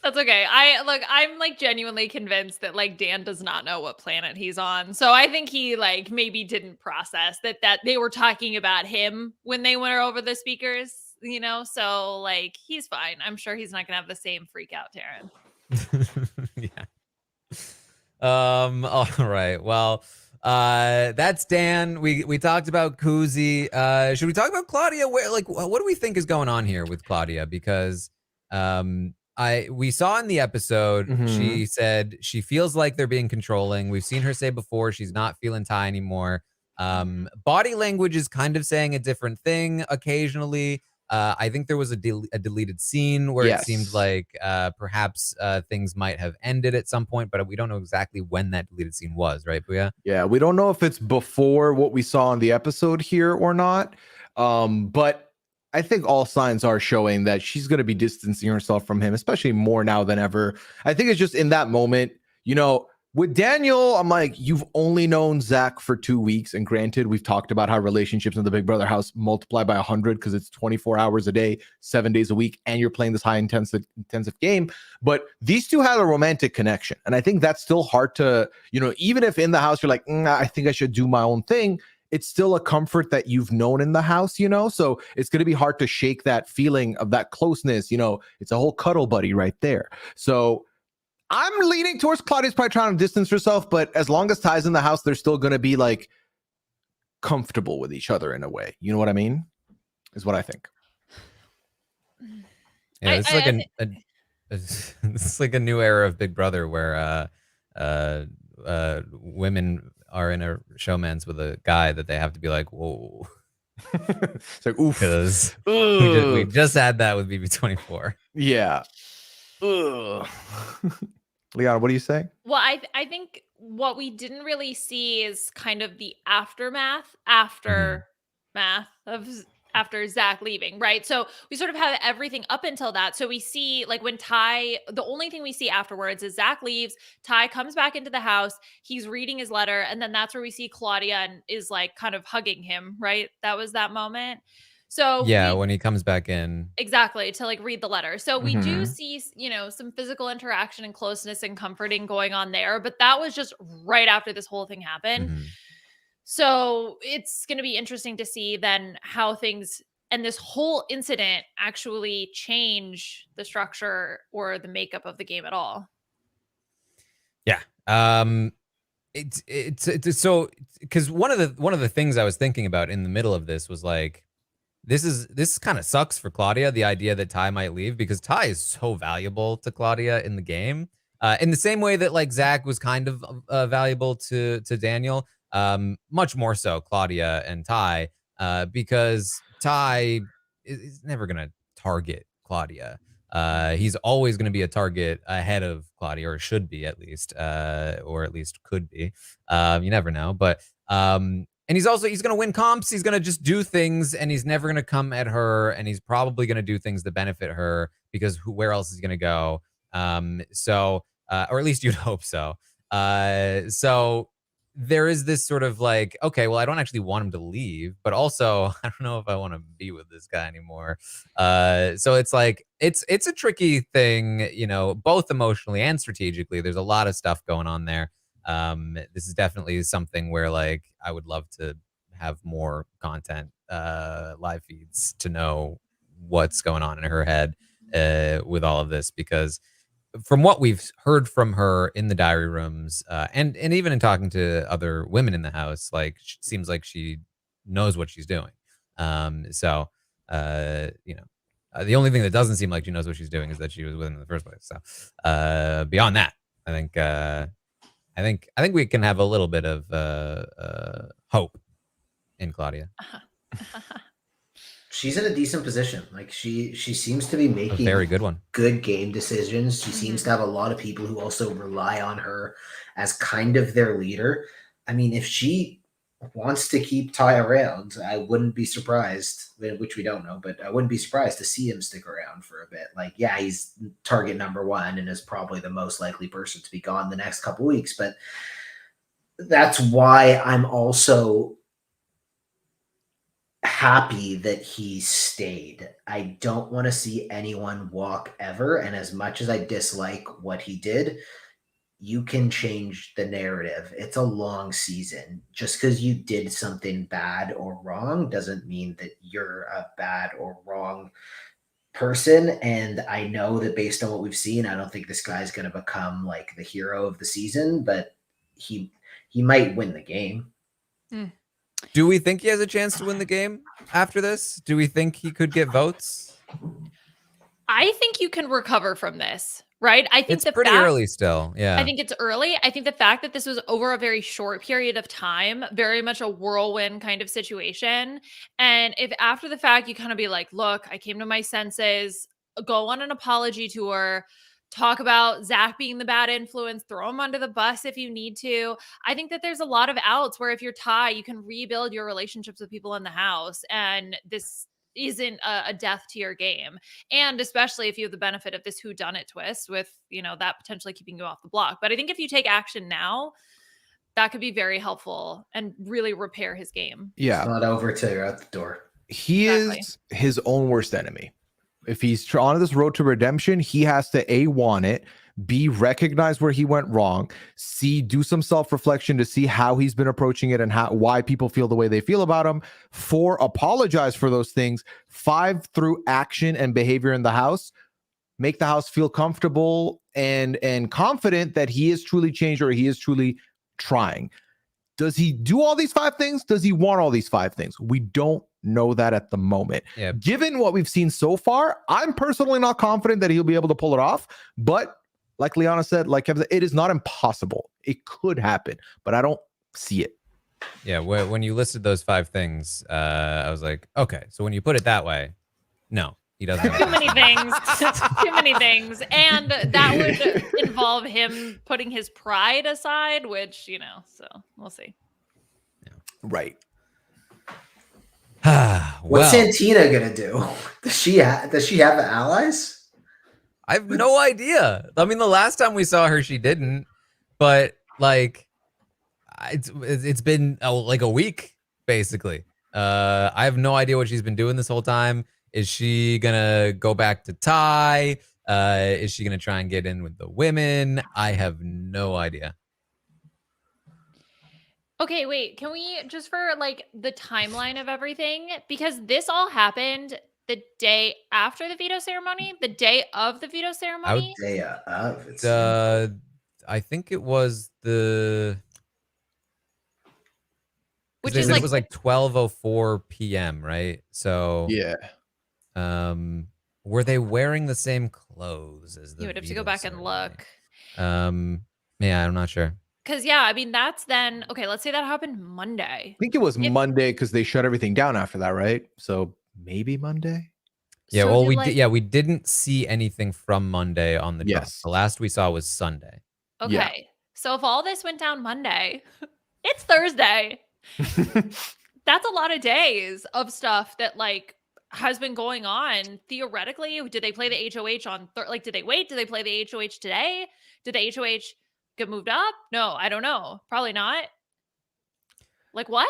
That's okay. I'm like genuinely convinced that like Dan does not know what planet he's on. So I think he like maybe didn't process that they were talking about him when they went over the speakers, you know? So like he's fine. I'm sure he's not gonna have the same freak out, Taran. Yeah. All right. Well, that's Dan. We talked about Kuzie. Should we talk about Claudia? What do we think is going on here with Claudia? Because we saw in the episode, she said she feels like they're being controlling. We've seen her say before she's not feeling Ty anymore. Body language is kind of saying a different thing occasionally. I think there was a deleted scene where it seemed like perhaps things might have ended at some point, but we don't know exactly when that deleted scene was, right, Pooya? Yeah, we don't know if it's before what we saw in the episode here or not. But I think all signs are showing that she's going to be distancing herself from him, especially more now than ever. I think it's just in that moment, you know, with Daniel, I'm like, you've only known Zach for 2 weeks. And granted, we've talked about how relationships in the Big Brother house multiply by 100 because it's 24 hours a day, 7 days a week, and you're playing this high intensive game. But these two had a romantic connection. And I think that's still hard to, you know, even if in the house you're like, I think I should do my own thing, it's still a comfort that you've known in the house, you know? So it's going to be hard to shake that feeling of that closeness. You know, it's a whole cuddle buddy right there. So I'm leaning towards Claudia's probably trying to distance herself, but as long as Ty's in the house, they're still going to be like comfortable with each other in a way. You know what I mean? Is what I think. Yeah, it's like a new era of Big Brother where women are in a showman's with a guy that they have to be like, whoa. It's like, oof. Because we just had that with BB24. Yeah. Liana, what do you say? Well, I think what we didn't really see is kind of the aftermath after Zach leaving, right? So we sort of have everything up until that. So we see like when Ty, the only thing we see afterwards is Zach leaves, Ty comes back into the house, he's reading his letter, and then that's where we see Claudia and is like kind of hugging him, right? That was that moment. So Yeah, when he comes back in. exactly, to like read the letter. So we do Mhm. see, you know, some physical interaction and closeness and comforting going on there, but that was just right after this whole thing happened. Mhm. So it's going to be interesting to see then how things and this whole incident actually change the structure or the makeup of the game at all. Yeah. It's so, because one of the things I was thinking about in the middle of this was like, this kind of sucks for Claudia, the idea that Ty might leave, because Ty is so valuable to Claudia in the game. In the same way that like Zach was kind of valuable to Daniel, much more so Claudia and Ty, because Ty is never gonna target Claudia. He's always going to be a target ahead of Claudia, or should be at least, or at least could be. You never know, but and he's going to win comps. He's going to just do things, and he's never going to come at her, and he's probably going to do things that benefit her, because where else is he going to go? So, or at least you'd hope so. So there is this sort of like, okay, well, I don't actually want him to leave, but also I don't know if I want to be with this guy anymore. So it's like, it's a tricky thing, you know, both emotionally and strategically. There's a lot of stuff going on there. This is definitely something where like I would love to have more content, live feeds, to know what's going on in her head with all of this, because from what we've heard from her in the diary rooms, and even in talking to other women in the house, like seems like she knows what she's doing. So you know, the only thing that doesn't seem like she knows what she's doing is that she was with him in the first place. So beyond that, I think we can have a little bit of hope in Claudia. She's in a decent position. Like she seems to be A making very good one. good game decisions. She seems to have a lot of people who also rely on her as kind of their leader. I mean, if she wants to keep Ty around, I wouldn't be surprised, which we don't know, but I wouldn't be surprised to see him stick around for a bit. Like, yeah, he's target number one and is probably the most likely person to be gone the next couple weeks. But that's why I'm also happy that he stayed. I don't want to see anyone walk ever. And as much as I dislike what he did, you can change the narrative. It's a long season. Just because you did something bad or wrong doesn't mean that you're a bad or wrong person. And I know that based on what we've seen, I don't think this guy's going to become like the hero of the season, but he might win the game. Do we think he has a chance to win the game after this? Do we think he could get votes? I think you can recover from this, right? I think it's pretty early still. Yeah. I think it's early. I think the fact that this was over a very short period of time, very much a whirlwind kind of situation. And if after the fact you kind of be like, look, I came to my senses, go on an apology tour, talk about Zach being the bad influence, throw him under the bus if you need to. I think that there's a lot of outs where if you're Ty, you can rebuild your relationships with people in the house. And this isn't a death to your game. And especially if you have the benefit of this whodunit twist with, you know, that potentially keeping you off the block. But I think if you take action now, that could be very helpful and really repair his game. Yeah. It's not over till you're out the door. He is his own worst enemy. If he's on this road to redemption, he has to A, want it, B, recognize where he went wrong, C, do some self-reflection to see how he's been approaching it and why people feel the way they feel about him, 4, apologize for those things, 5, through action and behavior in the house, make the house feel comfortable and confident that he is truly changed or he is truly trying. Does he do all these 5 things? Does he want all these 5 things? We don't know that at the moment. Yeah. Given what we've seen so far, I'm personally not confident that he'll be able to pull it off. But like Liana said, like Kevin said, it is not impossible. It could happen, but I don't see it. Yeah. When you listed those 5 things, I was like, okay, so when you put it that way, no, he doesn't. Too many things. Too many things. And that would involve him putting his pride aside, which, you know, so we'll see. Yeah. Right. What's Santina gonna do? Does she have allies? I have no idea. I mean, the last time we saw her, she didn't. But like, it's been like a week basically. I have no idea what she's been doing this whole time. Is she gonna go back to Thai? Is she gonna try and get in with the women? I have no idea. Okay, wait. Can we just for like the timeline of everything? Because this all happened the day after the veto ceremony, the day of the veto ceremony. Day of. It's I think it was the. Which they is said like it was like 12:04 p.m. Right? So Yeah. were they wearing the same clothes as the? You would have to veto go back ceremony? and look. Yeah, I'm not sure. Because yeah, I mean that's then okay. Let's say that happened Monday. I think it was Monday because they shut everything down after that, right? So maybe Monday. Yeah, So well, do, we like- did. Yeah, we didn't see anything from Monday on the drop. Yes. The last we saw was Sunday. Okay, Yeah. so if all this went down Monday, it's Thursday. That's a lot of days of stuff that like has been going on. Theoretically, did they play the HOH on? Like, did they wait? Did they play the HOH today? Did the HOH get moved up? No, I don't know. Probably not. Like what?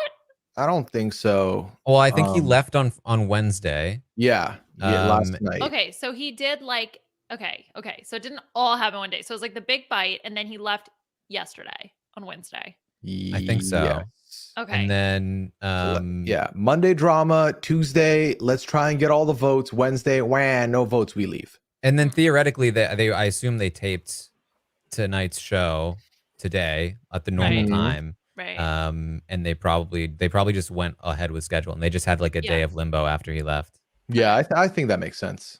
I don't think so. Well, I think he left on Wednesday. Yeah. Yeah. Last night. Okay, so he did like okay, so it didn't all happen one day. So it was like the big bite, and then he left yesterday on Wednesday. I think so. Yes. Okay. And then yeah, Monday drama, Tuesday, let's try and get all the votes. Wednesday, no votes, we leave. And then theoretically, I assume they taped tonight's show today at the normal time. Right. And they probably just went ahead with schedule, and they just had like a day of limbo after he left. Yeah, I think that makes sense.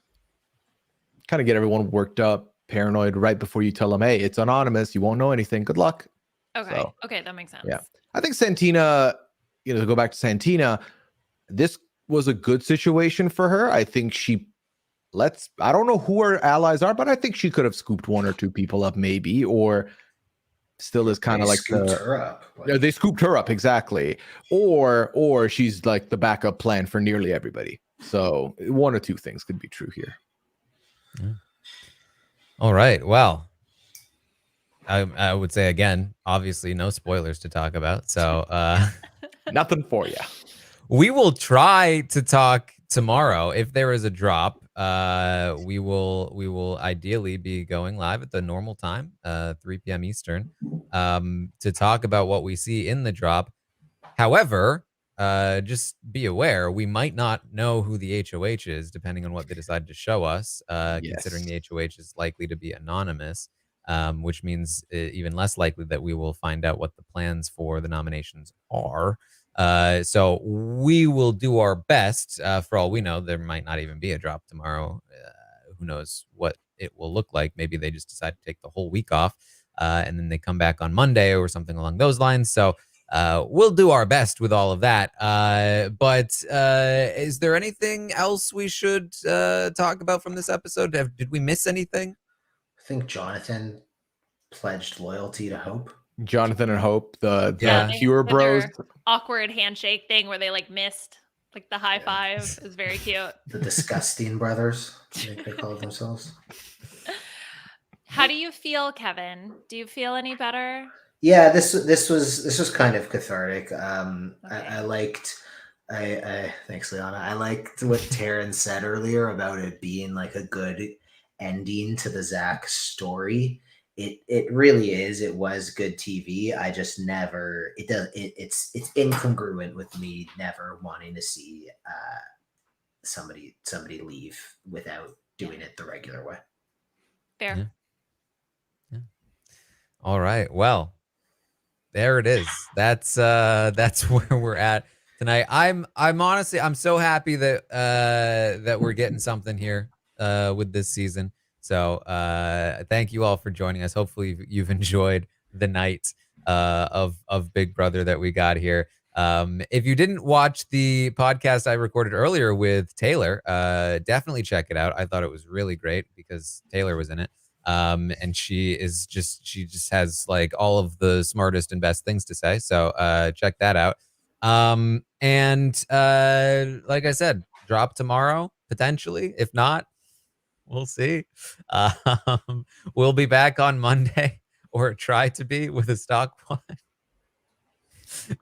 Kind of get everyone worked up, paranoid right before you tell them, hey, it's anonymous, you won't know anything. Good luck. Okay. So, Okay, that makes sense. yeah. I think Santina, to go back to Santina, this was a good situation for her. I think I don't know who her allies are, but I think she could have scooped one or two people up maybe, or still is kind of like her up. They scooped her up, exactly. Or she's like the backup plan for nearly everybody. So one or two things could be true here. Yeah. All right. Well, I would say again, obviously no spoilers to talk about. So nothing for you. We will try to talk tomorrow if there is a drop. We will ideally be going live at the normal time, 3 p.m. Eastern, to talk about what we see in the drop. However, just be aware, we might not know who the HOH is, depending on what they decide to show us, considering the HOH is likely to be anonymous, which means even less likely that we will find out what the plans for the nominations are. So we will do our best. For all we know, there might not even be a drop tomorrow. Who knows what it will look like? Maybe they just decide to take the whole week off, and then they come back on Monday or something along those lines. So we'll do our best with all of that. But is there anything else we should talk about from this episode? Did we miss anything? I think Jonathan pledged loyalty to Hope. Jonathan and Hope, the Pure With Bros. their awkward handshake thing where they like missed like the high five. It was very cute. The Disgusting Brothers, I think they called themselves. How do you feel, Kevin? Do you feel any better? Yeah, this was kind of cathartic. I liked. Thanks, Liana. I liked what Taran said earlier about it being like a good ending to the Zach story. It really is. It was good TV. I just never. It's incongruent with me never wanting to see somebody leave without doing it the regular way. Fair. Yeah. All right. Well, there it is. That's where we're at tonight. I'm honestly so happy that that we're getting something here with this season. So thank you all for joining us. Hopefully you've enjoyed the night of Big Brother that we got here. If you didn't watch the podcast I recorded earlier with Taylor, definitely check it out. I thought it was really great because Taylor was in it. And she just has like all of the smartest and best things to say. So check that out. And like I said, drop tomorrow, potentially. If not, we'll see. We'll be back on Monday, or try to be, with a stock one.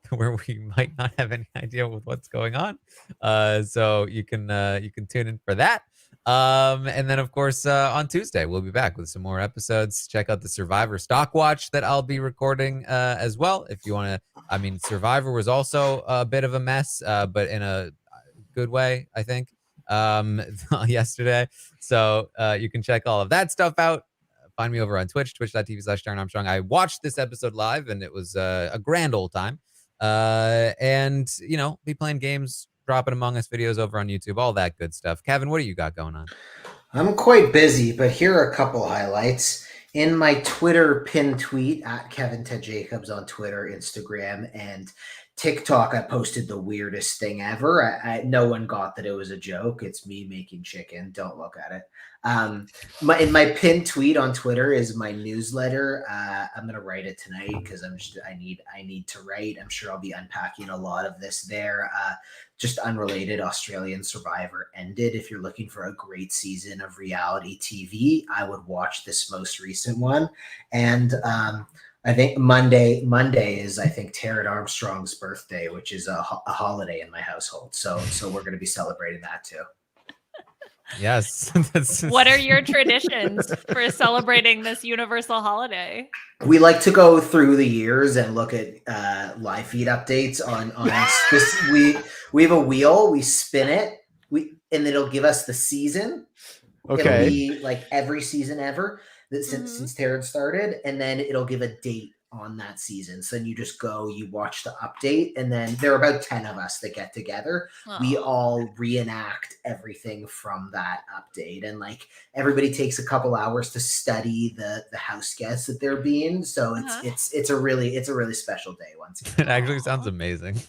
where we might not have any idea with what's going on. So you can tune in for that. And then of course on Tuesday we'll be back with some more episodes. Check out the Survivor Stock Watch that I'll be recording as well. If you want to, I mean, Survivor was also a bit of a mess, but in a good way, I think, yesterday. So you can check all of that stuff out. Find me over on Twitch, twitch.tv/Taran Armstrong. I watched this episode live and it was a grand old time. And, you know, be playing games, dropping Among Us videos over on YouTube, all that good stuff. Kevin, what do you got going on? I'm quite busy, but here are a couple highlights. In my Twitter pinned tweet at Kevin Ted Jacobs on Twitter, Instagram, and TikTok, I posted the weirdest thing ever. No one got that it was a joke. It's me making chicken. Don't look at it. In my pinned tweet on Twitter is my newsletter. I'm gonna write it tonight because I need to write. I'm sure I'll be unpacking a lot of this there. Just unrelated, Australian Survivor ended. If you're looking for a great season of reality TV, I would watch this most recent one. And I think Monday is, I think, Taran Armstrong's birthday, which is a holiday in my household. So we're going to be celebrating that too. Yes. What are your traditions for celebrating this universal holiday? We like to go through the years and look at live feed updates on this. We have a wheel, we spin it, and it'll give us the season. Okay. It'll be like every season ever since Taran started, and then it'll give a date on that season. So then you just go, you watch the update, and then there are about 10 of us that get together. Oh. We all reenact everything from that update, and like everybody takes a couple hours to study the house guests that they're being. So it's a really special day once again. It actually sounds amazing.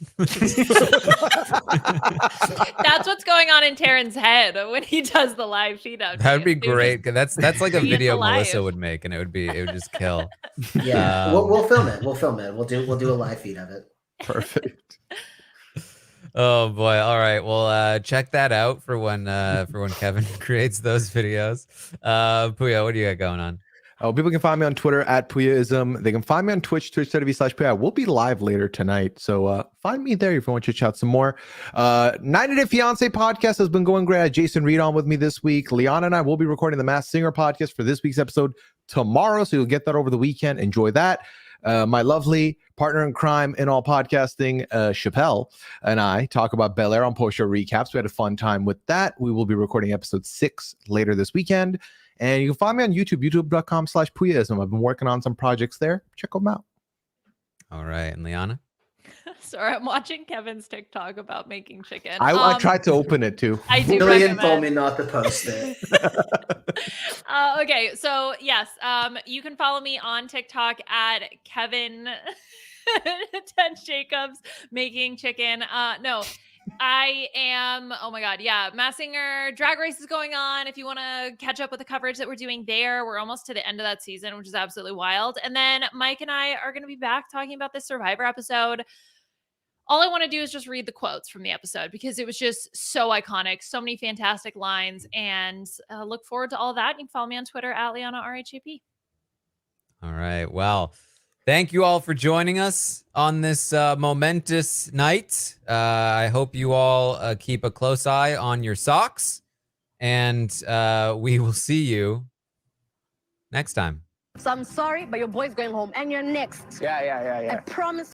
That's what's going on in Taran's head when he does the live feed update. That'd be great. That's like a Feed video alive. Melissa would make, and it would just kill. Yeah, we'll film it. We'll do a live feed of it. Perfect. Oh boy! All right, well, check that out for when Kevin creates those videos. Pooya, what do you got going on? People can find me on Twitter at Pooyaism. They can find me on Twitch, twitch.tv/Pooya. We'll be live later tonight, so find me there if you want to chat some more. 90 Day Fiance podcast has been going great. I had Jason Reed on with me this week. Liana and I will be recording the Masked Singer podcast for this week's episode tomorrow, so you'll get that over the weekend. Enjoy that. My lovely partner in crime in all podcasting, Chappelle, and I talk about Bel Air on post-show recaps. We had a fun time with that. We will be recording episode 6 later this weekend. And you can find me on YouTube, youtube.com/Pooyaism. I've been working on some projects there. Check them out. All right, and Liana? Sorry, I'm watching Kevin's TikTok about making chicken. I tried to open it too. I do Julian recommend. told me not to post it. Okay, so yes, you can follow me on TikTok at Kevin Ted Jacobs making chicken. No, I am. Oh my God, yeah, Masked Singer Drag Race is going on. If you want to catch up with the coverage that we're doing there, we're almost to the end of that season, which is absolutely wild. And then Mike and I are going to be back talking about this Survivor episode. All I want to do is just read the quotes from the episode because it was just so iconic. So many fantastic lines, and look forward to all that. You can follow me on Twitter at Liana RHAP. All right. Well, thank you all for joining us on this momentous night. I hope you all keep a close eye on your socks, and we will see you next time. So I'm sorry, but your boy's going home and you're next. Yeah. I promise